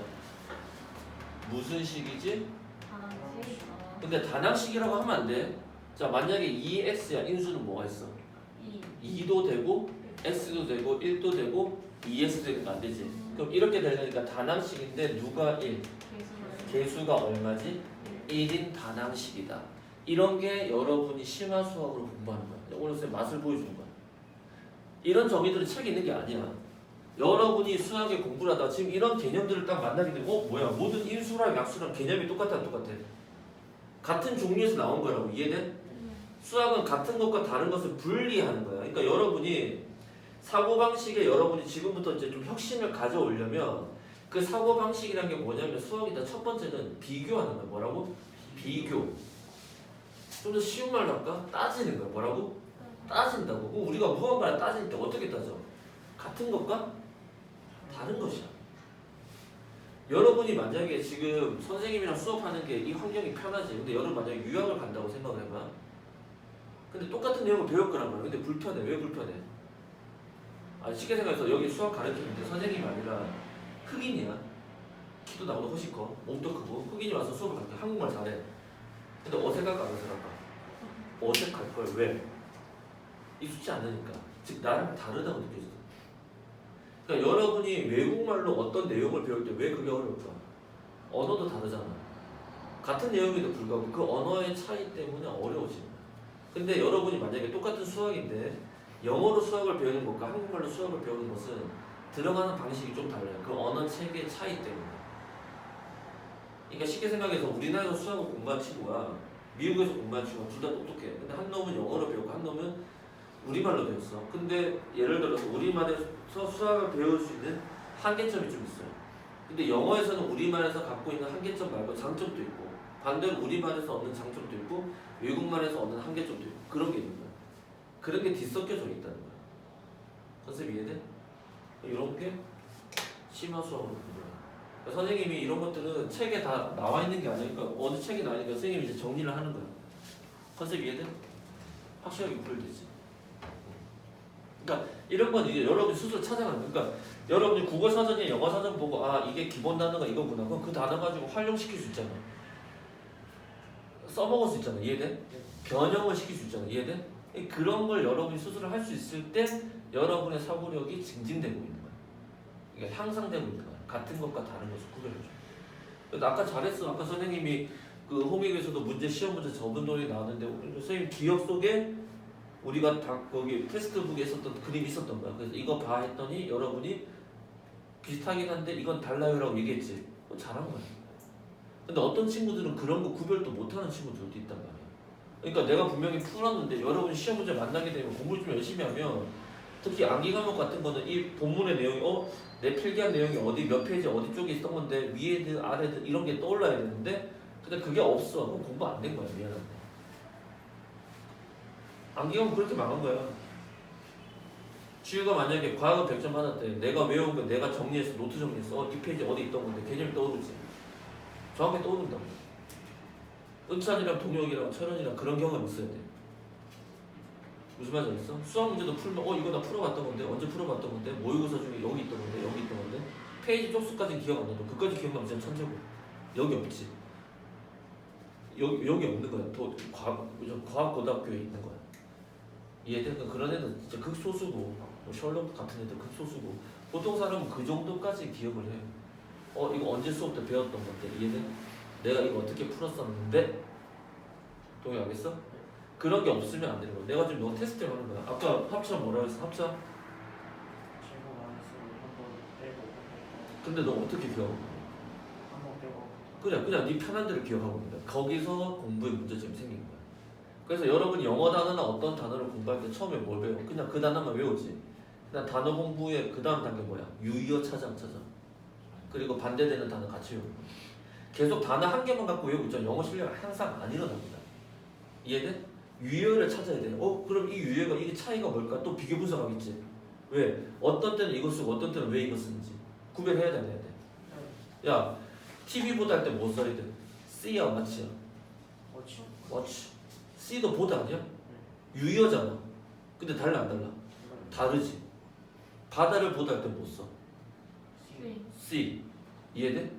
Speaker 1: 무슨 식이지?
Speaker 2: 하나씩.
Speaker 1: 근데 단항식이라고 하면 안 돼. 자, 만약에 2x야. 인수는 뭐가 있어?
Speaker 2: 2.
Speaker 1: 2도 되고 x도 되고 1도 되고 2x도 되는 거 안 되지. 그럼 이렇게 되려니까 단항식인데 누가 1? 개수가 얼마지? 1인 단항식이다. 이런 게 여러분이 심화 수학으로 공부하는 거야. 오늘 선생님 맛을 보여주는 거야. 이런 정의들은 책에 있는 게 아니야. 여러분이 수학에 공부를 하다가 지금 이런 개념들을 딱 만나게 되면 뭐야? 모든 인수랑 약수랑 개념이 똑같아 안 똑같아? 같은 종류에서 나온 거라고. 이해돼? 수학은 같은 것과 다른 것을 분리하는 거야. 그러니까 여러분이 사고방식에 여러분이 지금부터 이제 좀 혁신을 가져오려면 그 사고방식이라는 게 뭐냐면 수학이다. 첫 번째는 비교하는 거야. 뭐라고? 비교. 좀 더 쉬운 말로 할까? 따지는 거야. 뭐라고? 따진다고. 그럼 우리가 무언가를 따질 때 어떻게 따져? 같은 것과 다른 것이야. 여러분이 만약에 지금 선생님이랑 수업하는 게 이 환경이 편하지. 근데 여러분 만약에 유학을 간다고 생각을 해봐. 근데 똑같은 내용을 배울 거란 말이야. 근데 불편해. 왜 불편해? 아니 쉽게 생각해서 여기 수학 가르치는데 선생님이 아니라 흑인이야. 키도 나보다 훨씬 커. 몸도 크고. 흑인이 와서 수업을 가르쳐. 한국말 잘해. 근데 어색할까 안 어색할까? 어색할 걸. 왜? 익숙지 않으니까. 즉 나랑 다르다고 느껴져. 그러니까 여러분이 외국말로 어떤 내용을 배울 때 왜 그게 어려울까? 언어도 다르잖아. 같은 내용에도 불구하고 그 언어의 차이 때문에 어려워지는 거야. 근데 여러분이 만약에 똑같은 수학인데 영어로 수학을 배우는 것과 한국말로 수학을 배우는 것은 들어가는 방식이 좀 달라요. 그 언어 체계의 차이 때문에. 그러니까 쉽게 생각해서 우리나라에서 수학을 공부한 친구와 미국에서 공부한 친구가 둘 다 똑똑해. 근데 한 놈은 영어로 배우고 한 놈은 우리말로 배웠어. 근데 예를 들어서 우리말에서 수학을 배울 수 있는 한계점이 좀 있어요. 근데 영어에서는 우리말에서 갖고 있는 한계점 말고 장점도 있고 반대로 우리말에서 얻는 장점도 있고 외국말에서 얻는 한계점도 있고 그런 게 있는 거야. 그런 게 뒤섞여져 있다는 거야. 컨셉 이해돼? 이런 게 심화 수학으로 공부해요. 그러니까 선생님이 이런 것들은 책에 다 나와 있는 게 아니니까 어느 책에 나와있니까 선생님이 이제 정리를 하는 거야. 컨셉 이해돼? 확실하게 구별되지. 그러니까 이런 건 이제 여러분이 스스로 찾아가는 거야. 그러니까 여러분이 국어 사전이나 영어 사전 보고 아 이게 기본 단어가 이거구나. 그럼 그 단어 가지고 활용시킬 수 있잖아. 써먹을 수 있잖아. 이해돼? 변형을 시킬 수 있잖아. 이해돼? 그런 걸 여러분이 스스로 할 수 있을 때 여러분의 사고력이 증진되고 있는 거야. 이게 향상되고 있는 거야. 같은 것과 다른 것을 구별해줘. 근데 아까 잘했어. 아까 선생님이 그 홈익에서도 문제 시험 문제 저분돌이 나왔는데 선생님 기억 속에 우리가 다 거기 테스트북에 있었던 그림이 있었던 거야. 그래서 이거 봐 했더니 여러분이 비슷하긴 한데 이건 달라요라고 얘기했지. 잘한 거야. 근데 어떤 친구들은 그런 거 구별도 못하는 친구들도 있단 말이야. 그러니까 내가 분명히 풀었는데 여러분이 시험 문제 만나게 되면 공부를 좀 열심히 하면 특히 암기 과목 같은 거는 이 본문의 내용이 내 필기한 내용이 어디 몇 페이지 어디 쪽에 있던 건데 위에든 아래든 이런 게 떠올라야 되는데 근데 그게 없어. 그럼 공부 안 된 거야. 미안한데. 암기 과목 그렇게 망한 거야. 지우가 만약에 과학은 100점 받았대. 내가 외운 거 내가 정리해서 노트 정리했어. 이 페이지 어디 있던 건데 개념이 떠오르지. 정확히 떠오른다고. 은찬이랑 동혁이랑 철현이랑 그런 경험이 있어야 돼. 무슨 말인지 알겠어? 수학 문제도 풀면 이거 나 풀어봤던 건데 언제 풀어봤던 건데 모의고사 중에 여기 있던 건데 여기 있던 건데 페이지 쪽수까지는 기억 안 나도 그까지 기억나면 진짜 천재고 여기 없지. 여기 없는 거야. 과학 고등학교에 있는 거야. 이해돼? 그런 애는 진짜 극소수고 뭐 셜록 같은 애들 극소수고 보통 사람은 그 정도까지 기억을 해. 이거 언제 수업 때 배웠던 건데 이해돼? 내가 이거 어떻게 풀었었는데 동의하겠어? 그런 게 없으면 안 되는 거야. 내가 지금 너 테스트 하는 거야. 아까 합차 뭐라 했어? 합차?
Speaker 3: 제곱 안에서 한번 빼고
Speaker 1: 근데 너 어떻게 기억?
Speaker 3: 한번 빼고
Speaker 1: 그냥 네 편한 대로 기억하고 있는 거야. 거기서 공부에 문제점이 생긴 거야. 그래서 여러분이 영어 단어나 어떤 단어를 공부할 때 처음에 뭘 배워? 그냥 그 단어만 외우지. 그냥 단어 공부의 그 다음 단계 뭐야? 유의어 찾아. 그리고 반대되는 단어 같이 외우는 거야. 계속 단어 한 개만 갖고 외우고 있잖아. 영어 실력 항상 안 일어납니다. 이해돼? 유의어를 찾아야 돼. 그럼 이 유의어가 이게 차이가 뭘까? 또 비교 분석하겠지. 왜? 어떤 때는 이거 쓰고 어떤 때는 왜 이거 쓰는지 구별해야 돼, 안 해야 돼? 야, TV 보다 할 때 뭐 써야 돼? C야, What이야? Watch. C도 보다 아니야? 유의어잖아. 근데 달라 안 달라? 다르지. 바다를 보다 할 때 뭐 써? C. 이해돼?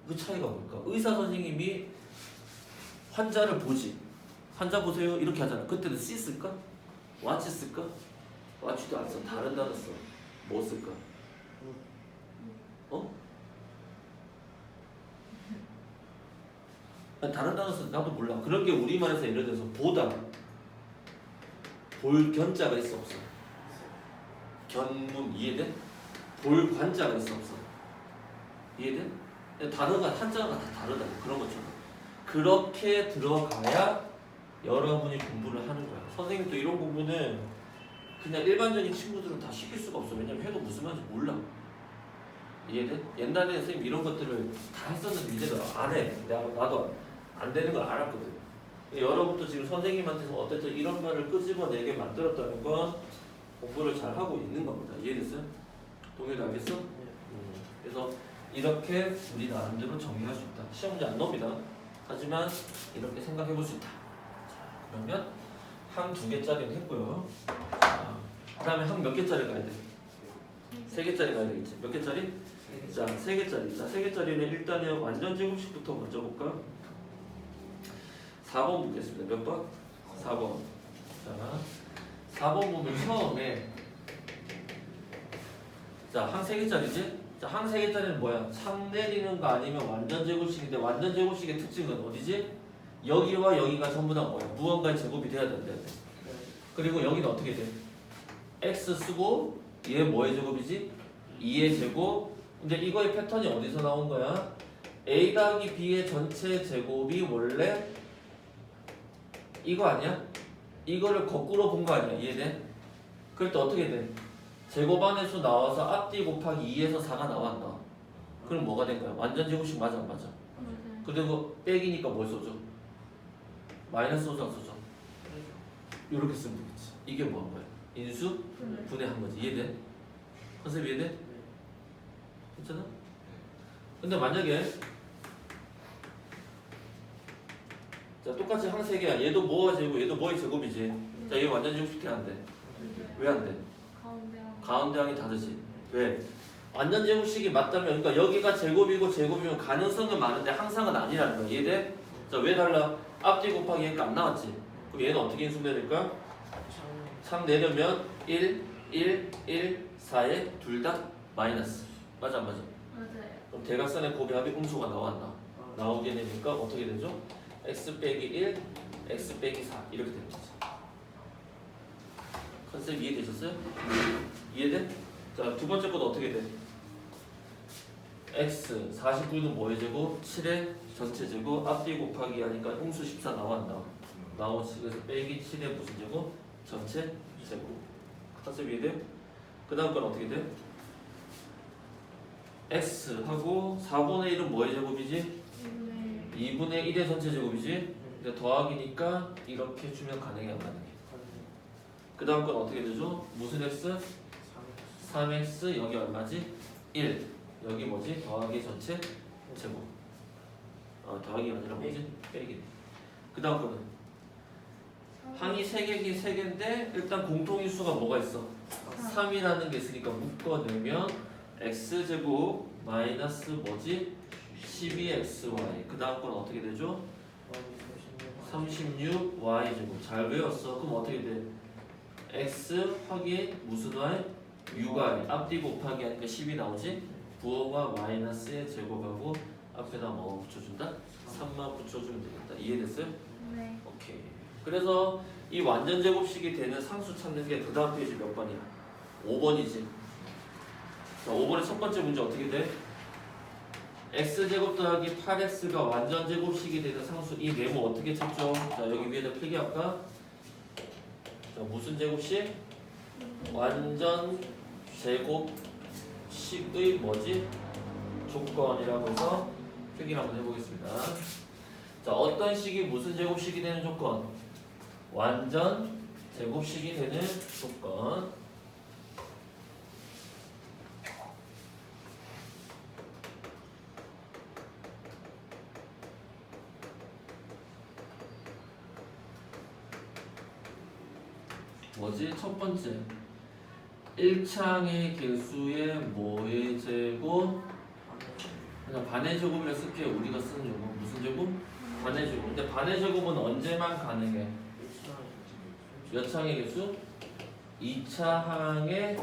Speaker 1: 그 차이가 뭘까? 의사 선생님이 환자를 보지. 환자 보세요 이렇게 하잖아. 그때는 C 쓸까? Watch 쓸까? Watch도 안 써. 다른 단어 써. 뭐 쓸까? 다른 단어 써. 나도 몰라. 그런 게 우리말에서 예를 들어서 보다. 볼 견자가 있어 없어? 견문 이해돼? 볼 관자가 있어 없어? 이해돼? 단어가 한자가 다 다르다. 그런 것처럼. 그렇게 들어가야 여러분이 공부를 하는 거야. 선생님도 이런 부분은 그냥 일반적인 친구들은 다 시킬 수가 없어. 왜냐면 해도 무슨 말인지 몰라. 이해돼? 옛날에 선생님 이런 것들을 다 했었는데 이제는 안 해. 나도 안 되는 걸 알았거든. 여러분도 지금 선생님한테서 어쨌든 이런 말을 끄집어내게 만들었다는 건 공부를 잘 하고 있는 겁니다. 이해됐어요? 동의도 알겠어? 그래서 이렇게 우리 나름대로 정리할 수 있다. 시험 문제 안 나옵니다. 하지만 이렇게 생각해 볼 수 있다. 자, 그러면 항 2개짜리는 했고요. 그 다음에 항 몇 개짜리 가야 돼? 3개짜리 가야 되겠지. 몇 개짜리? 자, 3개짜리. 자, 3개짜리는 일단은 완전 제곱식부터 먼저 볼까? 4번 보겠습니다. 몇 번? 4번. 자, 4번 보면 처음에 자, 항 3개짜리지? 자, 항 3개짜리는 뭐야? 창 내리는 거 아니면 완전 제곱식인데 완전 제곱식의 특징은 어디지? 여기와 여기가 전부 다 뭐야? 무언가의 제곱이 돼야 된대. 그리고 여기는 어떻게 돼? x 쓰고 얘 뭐의 제곱이지? 2의 제곱. 근데 이거의 패턴이 어디서 나온 거야? a 더하기 b의 전체 제곱이 원래 이거 아니야? 이거를 거꾸로 본 거 아니야? 이해돼? 그럴 때 어떻게 돼? 제곱안의 수 나와서 앞뒤 곱하기 2에서 4가 나왔나? 그럼 뭐가 된 거야? 완전 제곱식 맞아 안 맞아?
Speaker 2: 맞아요.
Speaker 1: 그리고 빼기니까 뭘 써줘? 마이너스 써줘 안 써줘? 이렇게 쓰면 되겠지. 이게 뭐 한 거야? 인수? 분해한 거지. 이해돼? 컨셉 이해돼? 괜찮아? 근데 만약에 자 똑같이 항 3개야. 얘도 뭐가 제곱, 얘도 뭐의 제곱이지. 자 얘 완전 제곱식 돼야 안 돼. 왜 안 돼? 가운데 항이 다르지. 왜? 완전 제곱식이 맞다면 그러니까 여기가 제곱이고 제곱이면 가능성은 많은데 항상은 아니라는 거야. 이해돼? 자 왜 달라? 앞뒤 곱하기 얘가 안 나왔지. 그럼 얘는 어떻게 인수분해될까? 창 내려면 1, 1, 1, 4에 둘 다 마이너스. 맞아 안 맞아?
Speaker 2: 맞아요.
Speaker 1: 그럼 대각선의 곱합이 음수가 나왔나? 나오게 되니까 어떻게 되죠? x 빼기 1, x 빼기 4 이렇게 되는 거지. 컨셉 이해되셨어요? 이해돼? 자, 두 번째 것도 어떻게 돼? x 49는 뭐의 제곱? 7의 전체 제곱 앞뒤 곱하기 하니까 음수 14 나왔나? 나오지. 그래서 빼기 7의 무슨 제곱? 전체 제곱. 컨셉 이해돼요? 그 다음 건 어떻게 돼? x하고 4분의 1은 뭐의 제곱이지? 2분의 1의 전체 제곱이지? 근데 더하기니까 이렇게 주면 가능해 안 가능해? 그 다음 건 어떻게 되죠? 무슨 x? 3x 여기 얼마지? 1 여기 뭐지? 더하기 전체 제곱. 더하기가 아니라 뭐지? 빼기. 그 다음 거는 항이 3개인데 일단 공통인수가 뭐가 있어? 3이라는 게 있으니까 묶어내면 x제곱 마이너스 뭐지? 12xy. 그 다음 건 어떻게 되죠? 36y제곱. 잘 외웠어. 그럼 어떻게 돼? x 확인 무슨 y? 6y. 앞뒤 곱하기 하니까 10이 나오지? 부호가 마이너스의 제곱하고 앞에다 뭐 붙여준다? 3만 붙여주면 되겠다. 이해됐어요?
Speaker 2: 네.
Speaker 1: 오케이. 그래서 이 완전 제곱식이 되는 상수 찾는 게 그 다음 페이지 몇 번이야? 5번이지. 자, 5번의 첫 번째 문제 어떻게 돼? x제곱 더하기 8x가 완전 제곱식이 되는 상수 이 네모 어떻게 찾죠? 자, 여기 위에다 필기할까? 자, 무슨 제곱식? 완전 제곱식의 뭐지? 조건이라고 해서 필기를 한번 해보겠습니다. 자, 어떤 식이 무슨 제곱식이 되는 조건? 완전 제곱식이 되는 조건. 뭐지? 첫 번째 1창의 개수의 뭐의 제곱? 그냥 반의 제곱이라 쓸게. 우리가 쓰는 제곱 무슨 제곱? 반의 제곱. 근데 반의 제곱은 언제만 가능해? 몇 창의 개수? 2차 항의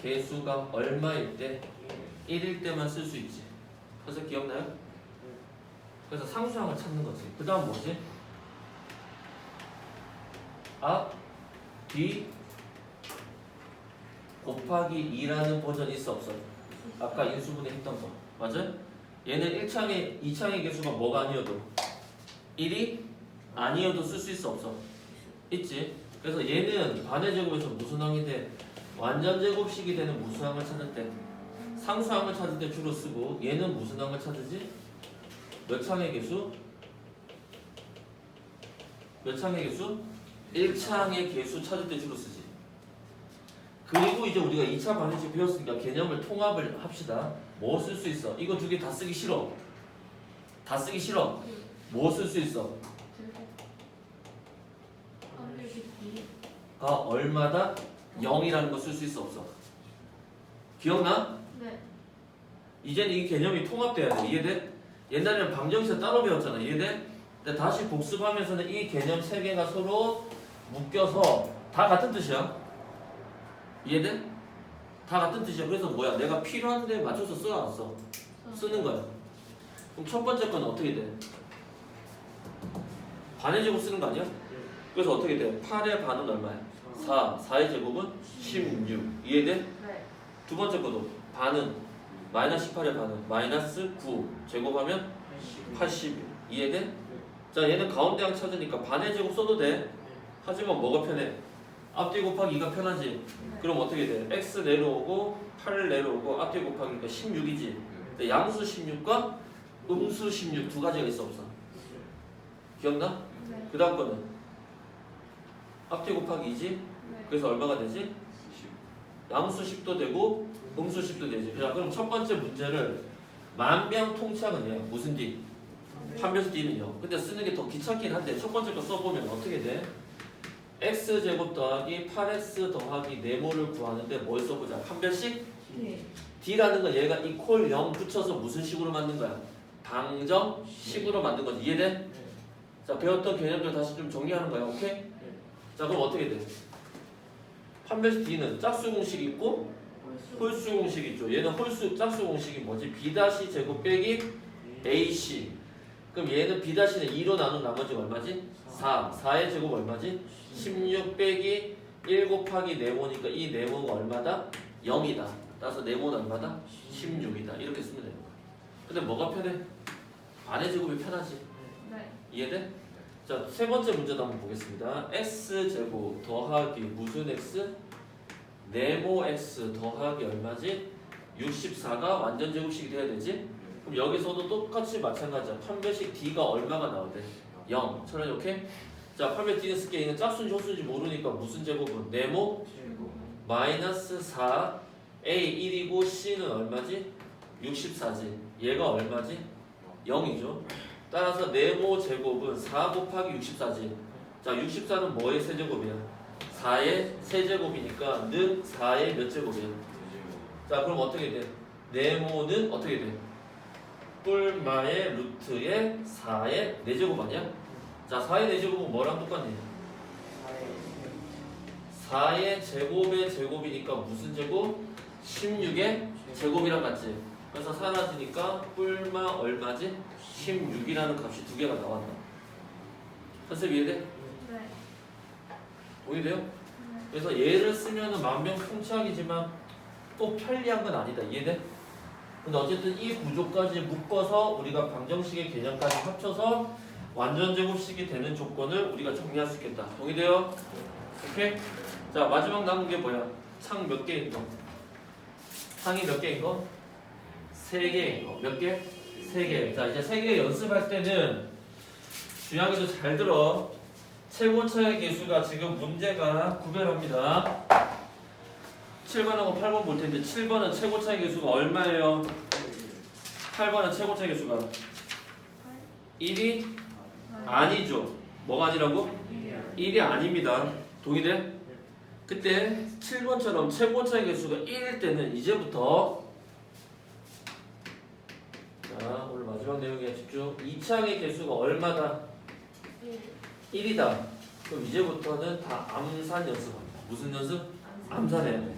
Speaker 1: 개수가 얼마일 때? 1일 때만 쓸 수 있지. 그래서 기억나요? 그래서 상수항을 찾는 거지. 그 다음 뭐지? 앞, 뒤 곱하기 2라는 버전이 있어 없어? 아까 인수분해 했던 거 맞아? 얘는 1창의 2창의 개수가 뭐가 아니어도 1이 아니어도 쓸 수 있어 없어? 있지. 그래서 얘는 반의 제곱에서 무슨 항이 돼? 완전 제곱식이 되는 무슨 항을 찾을 때? 상수항을 찾을 때 주로 쓰고 얘는 무슨 항을 찾으지? 몇 창의 개수? 몇 창의 개수? 1창의 개수 찾을 때 주로 쓰지. 그리고 이제 우리가 2차 반의식 배웠으니까 개념을 통합을 합시다. 뭐 쓸 수 있어? 이거 두 개 다 쓰기 싫어. 다 쓰기 싫어. 뭐 쓸 수 있어? 가 얼마다? 0이라는 거 쓸 수 있어 없어? 기억나?
Speaker 2: 네.
Speaker 1: 이제는 이 개념이 통합돼야 돼. 이해돼? 옛날에는 방정식 따로 배웠잖아. 이해돼? 근데 다시 복습하면서는 이 개념 세 개가 서로 묶여서 다 같은 뜻이야. 이해돼? 다 같은 뜻이야. 그래서 뭐야? 내가 필요한 데 맞춰서 써 안 써? 쓰는 거야. 그럼 첫 번째 거는 어떻게 돼? 반의 제곱 쓰는 거 아니야? 그래서 어떻게 돼? 8의 반은 얼마야? 4. 4의 제곱은 16. 이해돼?
Speaker 2: 네.
Speaker 1: 두 번째 거도 반은 마이너스 18의 반은 마이너스 9. 제곱하면 80. 이해돼? 자, 얘는 가운데 양 찾으니까 반의 제곱 써도 돼. 하지만 뭐가 편해? 앞뒤 곱하기 2가 편하지. 그럼 어떻게 돼? x 내려오고 8 내려오고 앞뒤 곱하기니까 16이지. 근데 양수 16과 음수 16 두 가지가 있어 없어? 기억나?
Speaker 2: 네.
Speaker 1: 그 다음 거는 앞뒤 곱하기 2지.
Speaker 2: 네.
Speaker 1: 그래서 얼마가 되지? 양수 10도 되고 음수 10도 되지. 자, 그럼 첫 번째 문제를 만병통치약은 해요. 무슨 D? 판별식 D는요. 근데 쓰는 게 더 귀찮긴 한데 첫 번째 거 써보면 어떻게 돼? x제곱 더하기 8x 더하기 네모를 구하는데 뭘 써보자. 판별식
Speaker 2: 네.
Speaker 1: D라는 건 얘가 이퀄 0 붙여서 무슨 식으로 만든 거야? 방정식으로 만든 거지. 이해돼? 자, 배웠던 개념들 다시 좀 정리하는 거야. 오케이? 자, 그럼 어떻게 돼? 판별식 D는 짝수 공식 있고 홀수 공식 있죠. 얘는 홀수 짝수 공식이 뭐지? B 다시 제곱 빼기 AC. 그럼 얘는 B 다시는 2로 나눈 나머지가 얼마지? 4. 4의 제곱 얼마지? 16 빼기 1 곱하기 네모니까 이 네모가 얼마다? 0이다. 따라서 네모는 얼마다? 16이다. 이렇게 쓰면 되는 거야. 근데 뭐가 편해? 반의 제곱이 편하지.
Speaker 2: 네.
Speaker 1: 이해돼? 자, 세 번째 문제도 한번 보겠습니다. x제곱 더하기 무슨 x? 네모 x 더하기 얼마지? 64가 완전 제곱식이 돼야 되지? 그럼 여기서도 똑같이 마찬가지야. 판별식 d가 얼마가 나오대? 0. 천원이 오케이? 자, 판별 d는 쓸게. 얘는 짝수인지 홀수인지 모르니까 무슨 제곱은? 네모 마이너스 4 a 1이고 c는 얼마지? 64지. 얘가 얼마지? 0이죠. 따라서 네모 제곱은 4 곱하기 64지. 자, 64는 뭐의 세제곱이야? 4의 세제곱이니까 는 4의 몇 제곱이야? 자, 그럼 어떻게 돼? 네모는 어떻게 돼? 뿔마의 루트의 4의 4제곱 아니야? 자, 4의 4제곱은 뭐랑 똑같니? 4의 제곱의 제곱이니까 무슨 제곱? 16의 제곱이랑 같지. 그래서 사라지니까 뿔마 얼마지? 16이라는 값이 두 개가 나왔다. 컨셉 이해돼?
Speaker 2: 네.
Speaker 1: 동의돼요?
Speaker 2: 네.
Speaker 1: 그래서 얘를 쓰면은 만병통치약이지만 또 편리한 건 아니다. 이해돼? 근데 어쨌든 이 구조까지 묶어서 우리가 방정식의 개념까지 합쳐서 완전 제곱식이 되는 조건을 우리가 정리할 수 있겠다. 동의돼요? 오케이? 자, 마지막 남은 게 뭐야? 창 몇 개인 거? 창이 몇 개인 거? 3개인 거. 몇 개? 3개. 자, 이제 3개 연습할 때는 주양이도 잘 들어. 최고차의 개수가 지금 문제가 구별합니다. 7번하고 8번 볼 텐데 7번은 최고차의 개수가 얼마예요? 8번은 최고차의 개수가 1이 아니죠. 뭐가 아니라고? 1이 아닙니다. 동의돼? 그때 7번처럼 최고차의 개수가 1일 때는 이제부터 자, 오늘 마지막 내용에 집중. 2창의 개수가 얼마다? 1이다. 그럼 이제부터는 다 암산 연습합니다. 무슨 연습? 암산해야 돼.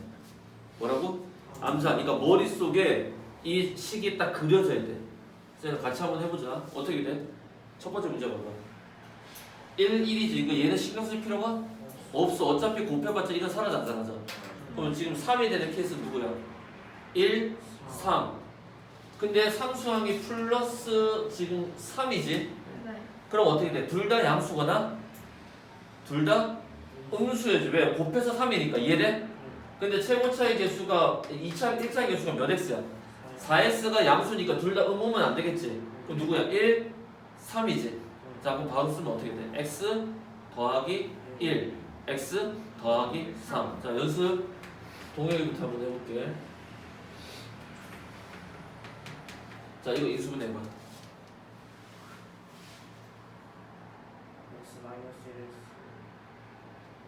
Speaker 1: 뭐라고? 암산. 그러니까 머릿속에 이 식이 딱 그려져야 돼. 그래서 같이 한번 해보자. 어떻게 돼? 첫 번째 문제 봐봐. 1, 1이지. 이거 얘는 신경 쓸 필요가 없어. 어차피 곱해봤자 1은 사라졌잖아. 그럼 지금 3이 되는 케이스는 누구야? 1, 3. 근데 상수항이 플러스 지금 3이지?
Speaker 2: 네.
Speaker 1: 그럼 어떻게 돼? 둘 다 양수거나 둘 다 음수여지. 왜? 곱해서 3이니까. 이해돼? 근데 최고차의 개수가 1차의 개수가 몇 x야? 4x가 양수니까 둘 다 음으면 안 되겠지. 그럼 누구야? 1, 3이지. 자, 그럼 바로 쓰면 어떻게 돼? x 더하기 1, x 더하기 3. 자, 연습 동영이부터 한번 해볼게. 자, 이거 인수분 해봐.
Speaker 3: x 마이너스 1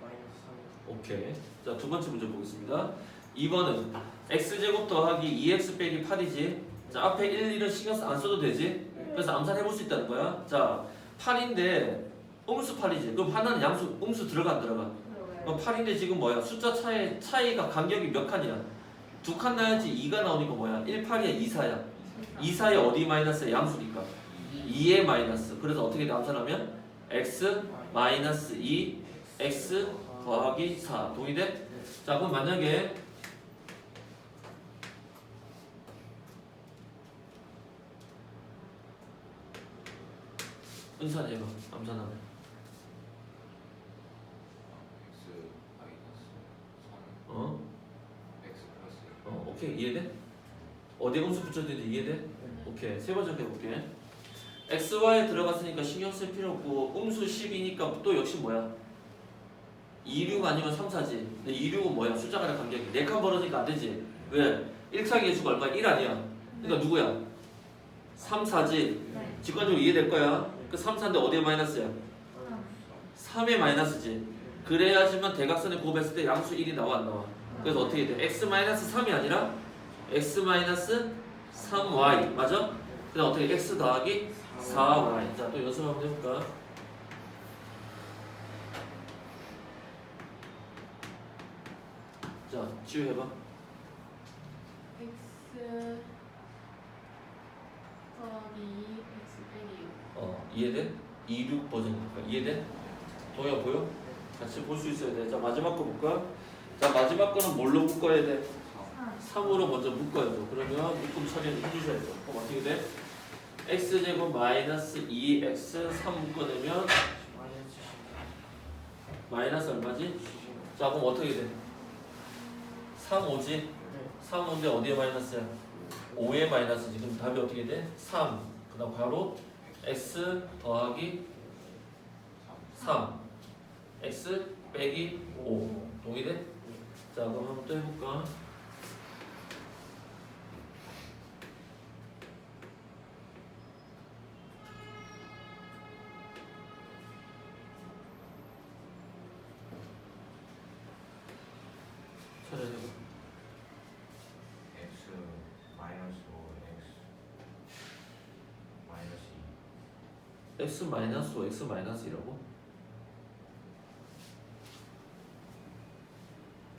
Speaker 3: 마이너스 3
Speaker 1: 오케이. 자, 두 번째 문제 보겠습니다. 2번은 x제곱 더하기 2x 빼기 8이지. 자, 앞에 1, 1은 신경 안 써도 되지. 그래서 암산해볼 수 있다는 거야. 자, 8인데 음수 8이지. 그럼 하나는 양수, 음수 들어가 안 들어가? 그럼 8인데 지금 뭐야? 숫자 차이가 간격이 몇 칸이야? 두 칸 나야지 2가 나오니까 뭐야? 18이야 24야. 24에 어디 마이너스야? 양수니까 2의 마이너스. 그래서 어떻게 남산하면 x 마이너스 2 x 더하기 4 동의돼? 자 그럼 만약에 은산해봐 남산하면
Speaker 4: x 마이너스 3
Speaker 1: 어?
Speaker 4: x 플러스
Speaker 1: 오케이 이해돼? 어디에 음수 붙여야 되는지 이해돼? 오케이 세 번째 해볼게. x, y에 들어갔으니까 신경 쓸 필요 없고 음수 10이니까 또 역시 뭐야? 2, 6 아니면 3, 4지. 근데 2, 6은 뭐야? 숫자 간의 간격이 4칸 벌어지니까 안 되지. 왜? 1차기 개수가 얼마야? 1 아니야. 그러니까 누구야? 3, 4지.
Speaker 2: 네.
Speaker 1: 직관적으로 이해될 거야. 그 3, 4인데 어디에 마이너스야? 3에 마이너스지. 그래야지만 대각선에 곱했을 때 양수 1이 나와 안 나와? 그래서 어떻게 돼? x-3이 아니라 x-3y 맞아? 그다음 어떻게 x 더하기 4y. 자 또 연습 한번 해볼까? 자 지우 해봐.
Speaker 2: x 더하기 x 빼기 6.
Speaker 1: 이해돼? 26 버전이니까 이해돼? 동영 보여? 같이 볼 수 있어야 돼. 자 마지막 거 볼까? 자 마지막 거는 뭘로 묶어야 돼? 3으로 먼저 묶어야 돼. 그러면 묶음 처리는 해주셔야 돼. 그럼 어떻게 돼? x제곱 마이너스 2x 3 묶어내면 마이너스 얼마지? 자 그럼 어떻게 돼? 3, 5지? 3, 5인데 어디에 마이너스야? 5에 마이너스지. 그럼 답이 어떻게 돼? 3. 그 다음 바로 x 더하기 3 x 빼기 5 동의돼? 자 그럼 한번 또 해볼까? 차례해봐.
Speaker 4: x 마이너스 5 x 마이너스 2
Speaker 1: x 마이너스 5 x 마이너스 2라고?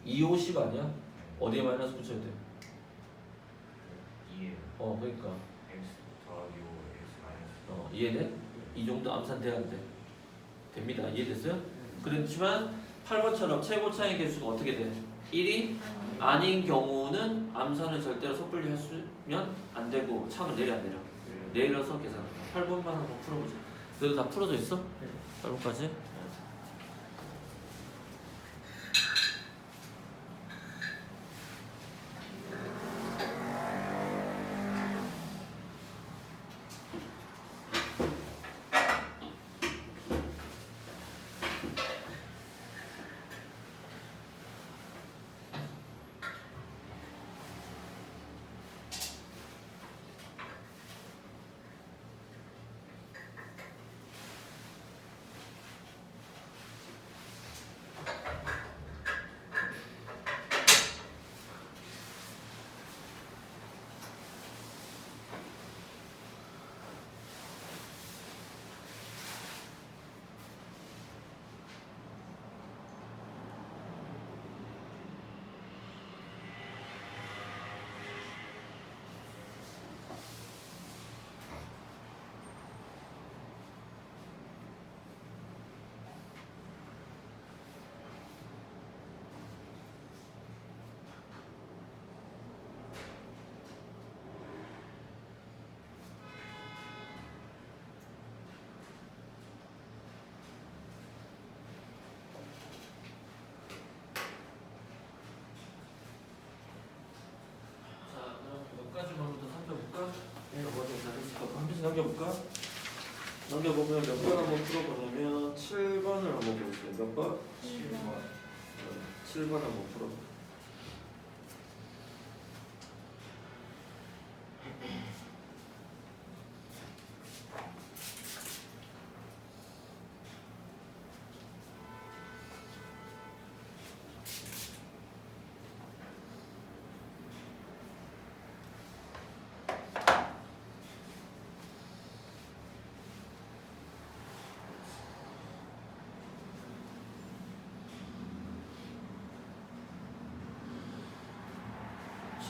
Speaker 1: 2, 5, 10 아니야? 어디에 마이너스 붙여야 돼?
Speaker 4: 2에
Speaker 1: 그러니까
Speaker 4: x 더하기 5 x 마이너스
Speaker 1: 이해돼? 이 정도 암산 돼야 돼. 됩니다. 이해됐어요? 그렇지만 8번처럼 최고 차이 개수가 어떻게 돼? 1이 아닌 경우는 암산을 절대로 섣불리 하시면 안 되고 창을 내려 안 내려? 내려서 계산해. 8번만 한번 풀어보자. 너도 다 풀어져 있어? 8번까지? 자, 그럼 몇 가지만 더 살펴볼까? 내가 먼저 잘했을까? 한 페이지 넘겨볼까? 넘겨보면 몇 번 한번 풀어보냐면 7번을 한번 보겠습니다. 몇 번? 7번 한번 풀어볼게요.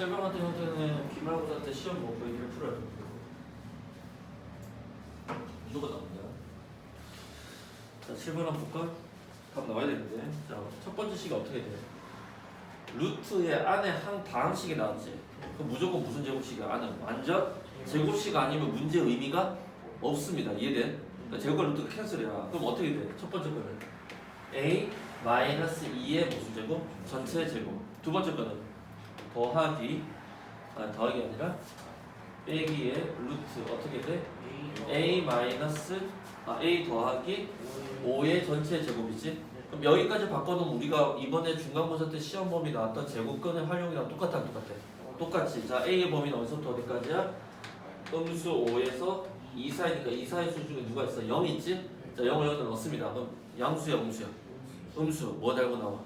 Speaker 1: 7번 같은 형태는 기말고사 때 시험 보고 얘기를 풀어야 돼. 무조건 나옵니다. 자, 7번 한번 볼까? 답 나와야 되는데. 자, 첫 번째 식이 어떻게 돼? 루트의 안에 한 다항식이 나왔지. 그럼 무조건 무슨 제곱식이야? 안은 완전 제곱식 아니면 문제 의미가 없습니다. 이해돼? 그러니까 제곱과 루트가 캔슬이야. 그럼 어떻게 돼? 첫 번째 거는 a 마이너스 2의 무슨 제곱? 전체 제곱. 두 번째 거는 더하기 아니라 빼기의 루트 어떻게 돼? a 마이너스 a 더하기 5의 전체 제곱이지. 그럼 여기까지 바꿔놓으면 우리가 이번에 중간고사 때 시험 범위 나왔던 제곱근의 활용이랑 똑같아 안 똑같아? 똑같지. 자, a의 범위는 어디서부터 어디까지야? 음수 5에서 2 사이니까 2 사이 수 중에 누가 있어? 0 있지? 자, 0을 여기다 넣습니다. 그럼 양수야 음수야? 음수 뭐 달고 나와?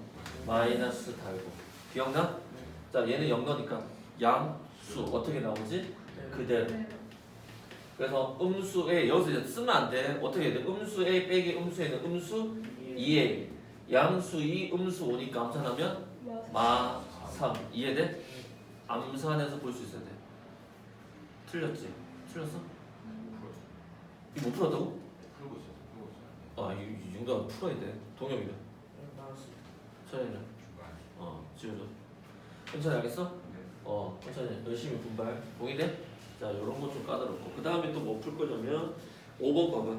Speaker 1: 마이너스 달고. 기억나? 자, 얘는 0 넣으니까 양수 어떻게 나오지? 그대로. 그래서 음수 A 여기서 이제 쓰면 안 돼. 어떻게 해야 돼? 음수 A 빼기 음수 A는 음수 2A 양수 2 음수 5니까 암산하면 마 3. 이해돼? 암산해서 볼 수 있어야 돼. 틀렸지? 틀렸어? 이거 못 풀었다고?
Speaker 4: 풀고 있어.
Speaker 1: 이 정도 풀어야 돼. 동영이는 천연이는
Speaker 4: 중간.
Speaker 1: 지우죠. 천천히 알겠어?
Speaker 4: 네.
Speaker 1: 천천히 열심히 분발. 동의돼? 자, 요런 거 좀 까다롭고. 그 다음에 또 뭐 풀 거냐면 5번 봐봐.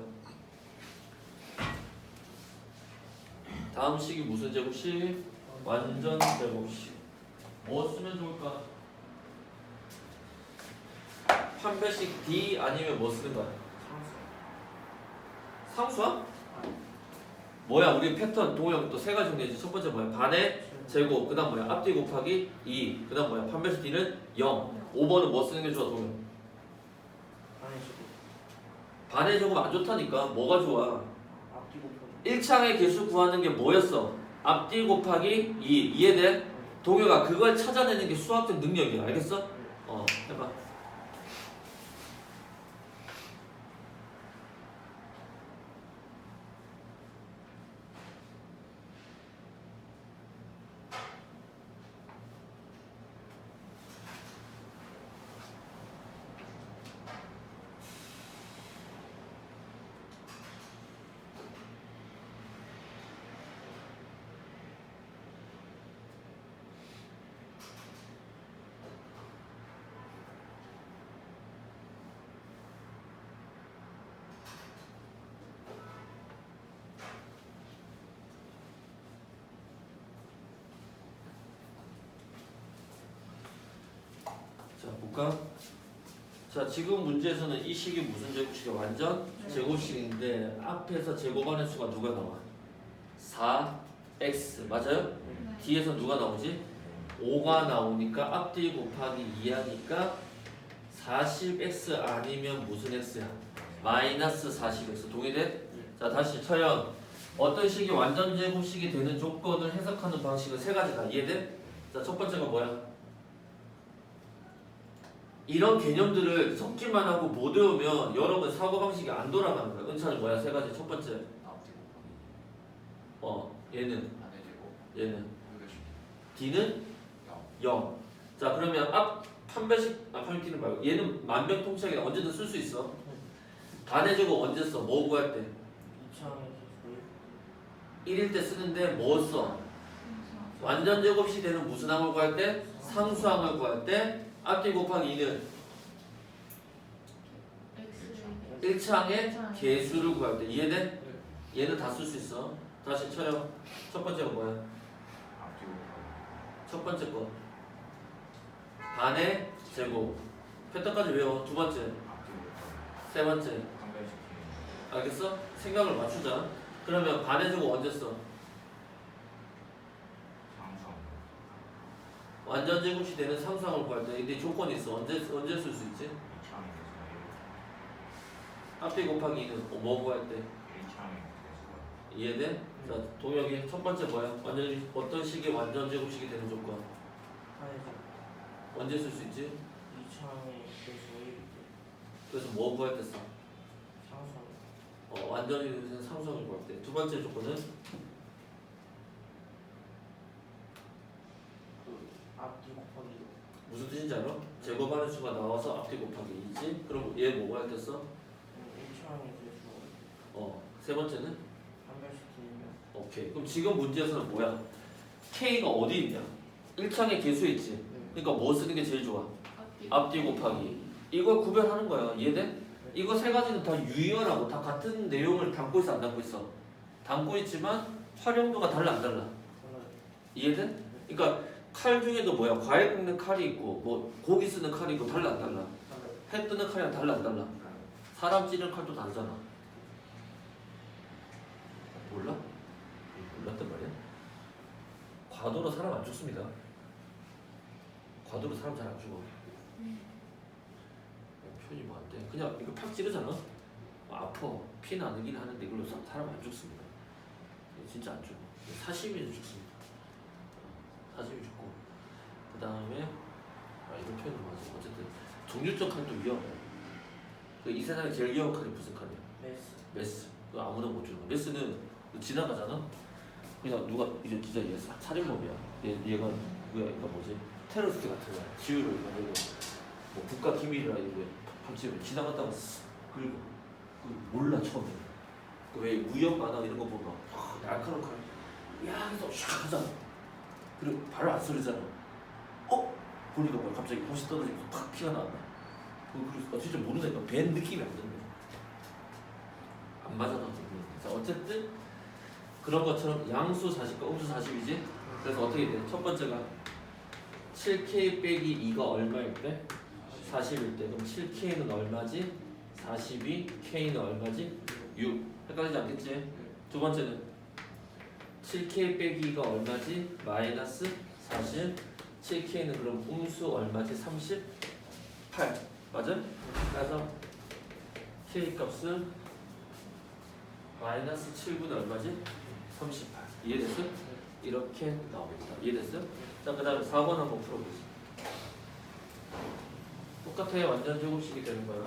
Speaker 1: 다음 식이 무슨 제곱식? 완전 제곱식. 뭐 쓰면 좋을까? 판별식 D 아니면 뭐 쓰는 거야? 상수야? 뭐야? 우리 패턴 동영 또 세 가지 정리했지. 첫 번째 뭐야? 반의 제곱. 그 다음 뭐야? 앞뒤 곱하기 2. 그 다음 뭐야? 판별식 D는 0. 5번은 뭐 쓰는 게 좋아 동영? 반의 제곱 안 좋다니까. 뭐가 좋아? 1창의 개수 구하는 게 뭐였어? 앞뒤 곱하기 2. 이해돼? 동요가 그걸 찾아내는 게 수학적 능력이야. 알겠어? 해봐. 자, 볼까? 자, 지금 문제에서는 이 식이 무슨 제곱식이야? 완전 제곱식인데 앞에서 제곱하는 수가 누가 나와? 4x 맞아요? 뒤에서 누가 나오지? 5가 나오니까 앞뒤 곱하기 2하니까 40x 아니면 무슨 x야? 마이너스 40x. 동의돼? 자, 다시 처형. 어떤 식이 완전 제곱식이 되는 조건을 해석하는 방식은 세 가지다. 이해돼? 자, 첫 번째가 뭐야? 이런 개념들을 섞기만 하고 못 외우면 여러분 사고방식이 안 돌아가는 거야. 은차는 뭐야? 세 가지. 첫 번째
Speaker 4: 앞뒤 곱하기.
Speaker 1: 얘는
Speaker 4: 반의 제곱.
Speaker 1: 얘는
Speaker 4: 이것이
Speaker 1: D는 0. 자, 그러면 판별식는 말고 얘는 만병통치약이라 언제든 쓸 수 있어. 반의 제곱 언제 써? 뭐 구할 때? 1일 때 쓰는데 뭐 써? 완전 제곱식 되는 무슨 항을 구할 때? 상수항을 구할 때 앞뒤 곱하기 2는 1차항의 개수를 구할 때. 이해돼? 얘는 다 쓸 수 있어. 다시 쳐요. 첫 번째가 뭐야?
Speaker 4: 앞뒤 곱하기.
Speaker 1: 첫 번째 거 반의 제곱. 패턴까지 외워. 두 번째,
Speaker 4: 앞뒤 곱하기.
Speaker 1: 세 번째.
Speaker 4: 판별식.
Speaker 1: 알겠어? 생각을 맞추자. 그러면 반의 제곱 언제 써?
Speaker 4: 상수함.
Speaker 1: 완전 제곱식 되는 상수항을 구할 때. 근데 조건이 있어. 언제 쓸 수 있지?
Speaker 4: 2창의 개수가
Speaker 1: 앞뒤 곱하기 2는 뭐 구할 때?
Speaker 4: 1창의 개수가
Speaker 1: 이해돼? 자, 동혁이 첫 번째 뭐야? 완전 어떤 식이 완전 제곱식이 되는 조건? 언제 쓸 수 있지? 그래서 뭐 구할 때 써? 완전히 되는 상수항을 구할 때. 두 번째 조건은 무슨 정해지지 않아? 제곱하는 수가 나와서 앞뒤 곱하기 2지? 그럼 얘 뭐가 됐어?
Speaker 3: 1차항의 대수
Speaker 1: 세 번째는?
Speaker 3: 한 별씩 길면
Speaker 1: 오케이. 그럼 지금 문제에서는 뭐야? K가 어디 있냐? 1창에 개수에 있지? 그러니까 뭐 쓰는 게 제일 좋아? 앞뒤 곱하기. 이걸 구별하는 거야. 이해돼? 이거 세 가지는 다 유의어라고 다 같은 내용을 담고 있어 안 담고 있어? 담고 있지만 활용도가 달라 안 달라? 이해돼? 그러니까 칼 중에도 뭐야? 과일 깎는 칼이 있고 뭐 고기 쓰는 칼이 있고 달라 안 달라? 해 뜨는 칼이랑 달라 안 달라? 사람 찌르는 칼도 다르잖아. 몰라? 몰랐단 말이야? 과도로 사람 안 죽습니다. 과도로 사람 잘 안 죽어. 표현이 뭐 안 돼. 그냥 이거 팍 찌르잖아. 아파. 피 나누긴 하는데 이걸로 사람 안 죽습니다. 진짜 안 죽어. 사시미는 죽습니다. 사시미 죽고. 그 다음에 이런 표현은 맞아. 어쨌든 정률적 칼도 위험해. 이 세상에 제일 위험한 칼이 무슨 칼이야? 메스. 그거 아무나 못 주는 거. 메스는 지나가잖아. 그냥 누가 이제 진짜 얘 살인범이야. 얘가 뭐야? 이거 뭐지? 테러리스트 같은 거야. 지우를 이거 뭐 국가 기밀이라 이거 밤집에 지나갔다가 긁어. 몰라 처음에. 왜 무협 만화 이런 거 보면 날카로운 칼, 야 해서 샥 하잖아. 그리고 발을 안 썰리잖아. 보니까 뭐야? 갑자기 옷이 떨어지면서 팍 피가 나왔다. 그래서 진짜 모르니까 밴 느낌이 안 드는 거야. 안 맞아가지고. 자 어쨌든 그런 것처럼 양수 40과 음수 40이지. 그래서 어떻게 돼? 첫 번째가 7K 빼기 2가 얼마일 때? 40일 때. 그럼 7K는 얼마지? 42. K는 얼마지? 6. 헷갈리지 않겠지? 두 번째는 7K 빼기 2가 얼마지? 마이너스 40. 7K는 그럼 음수 얼마지? 38. 맞아? 그래서 K 값은 마이너스 7분의 얼마지? 38. 이해됐어? 이렇게 나오겠다. 이해됐어? 자, 그 다음에 4번 한번 풀어보자. 똑같아요. 완전 제곱식이 되는 거야.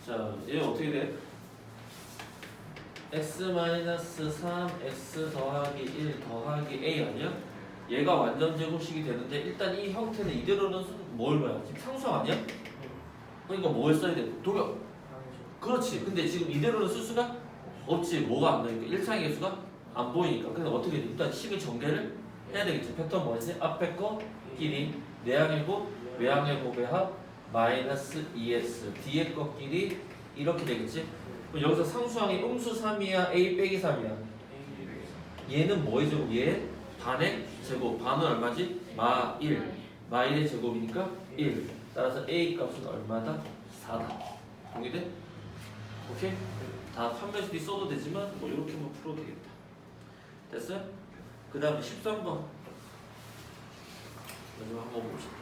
Speaker 1: 자, 얘 어떻게 돼? x-3 x 더하기 1 더하기 a 아니야? 얘가 완전 제곱식이 되는데 일단 이 형태는 이대로는 뭘 봐야? 지금 상수항 아니야? 그러니까 뭘 써야 돼? 도경. 그렇지. 근데 지금 이대로는 쓸 수가 없지. 뭐가 안 나니까 1창의 개수가 안 보이니까. 그래서 어떻게 돼? 일단 식을 전개를 해야 되겠지. 패턴 뭐지? 앞에 거 끼리 내항의 곱 외항의 곱의 합 마이너스 2s 뒤에 거끼리 이렇게 되겠지? 그럼 여기서 상수항이 음수 3이야? A 빼기 3이야? 얘는 뭐의 제곱? 얘 반의 제곱. 반은 얼마지? 마 1. 마 1의 제곱이니까 1. 따라서 A 값은 얼마다? 4다. 동의돼? 오케이? 다 판별식이 써도 되지만 뭐 이렇게만 풀어도 되겠다. 됐어요? 그 다음에 13번 마지막 한번 봅시다.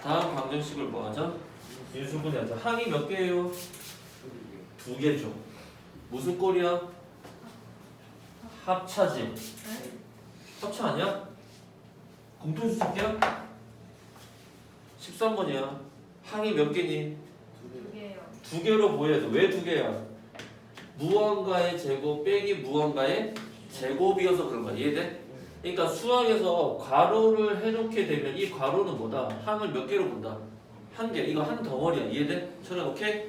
Speaker 1: 다음 방정식을 뭐 하죠? 인수분해 하자. 항이 몇 개예요? 2개죠. 무슨 꼴이야? 합차지. 합차 아니야? 공통수식이야? 13번이야. 항이 몇 개니?
Speaker 2: 2개요.
Speaker 1: 2개로 보여야 돼. 왜 2개야? 무언가의 제곱 빼기 무언가의 제곱이어서 그런 거야. 이해돼? 그러니까 수학에서 괄호를 해놓게 되면 이 괄호는 뭐다? 항을 몇 개로 본다? 한 개. 이거 한 덩어리야. 이해돼? 저는 오케이?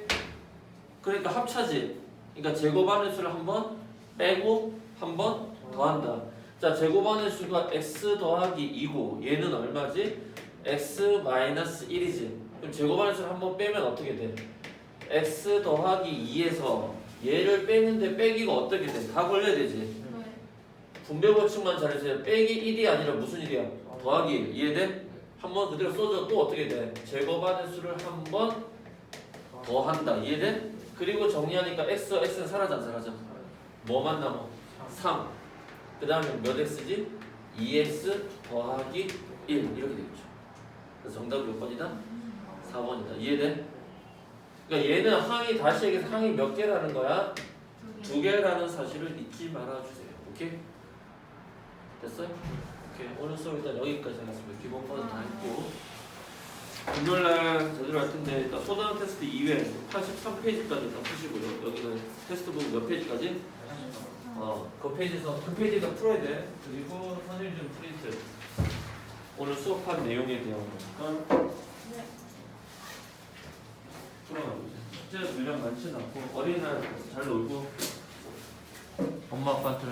Speaker 1: 그러니까 합차지. 그러니까 제곱하는 수를 한 번 빼고 한 번 더한다. 자, 제곱하는 수가 x 더하기 2고 얘는 얼마지? x 마이너스 1이지. 그럼 제곱하는 수를 한 번 빼면 어떻게 돼? x 더하기 2에서 얘를 빼는데 빼기가 어떻게 돼? 다 걸려야 되지. 분배 법칙만 잘해주세요. 빼기 1이 아니라 무슨 1이야? 더하기 1. 이해돼? 한 번 그대로 써줘. 또 어떻게 돼? 제곱하는 수를 한 번 더한다. 이해돼? 그리고 정리하니까 x와 x는 사라져 안 사라져? 뭐만 남아? 3. 그 다음에 몇 x지? 2x 더하기 1 이렇게 되겠죠. 그래서 정답이 몇 번이다? 4번이다. 이해돼? 그러니까 얘는 항이 다시 얘기해서 항이 몇 개라는 거야? 2개라는 사실을 잊지 말아주세요. 오케이? 됐어요? 오케이. 오늘 수업 일단 여기까지 하겠습니다. 기본 거는 다 했고 금요일날 제대로 할 텐데 일단 소단 테스트 2회 83페이지까지 일단 푸시고요. 여기는 테스트북 몇 페이지까지? 그 페이지에서 그 페이지에서 풀어야 돼. 그리고 선생님 좀 프린트. 오늘 수업한 내용에 대한 거니까
Speaker 2: 네.
Speaker 1: 풀어가보세요. 숙제 물량 많지는 않고 어린이날 잘 놀고 엄마 아빠한테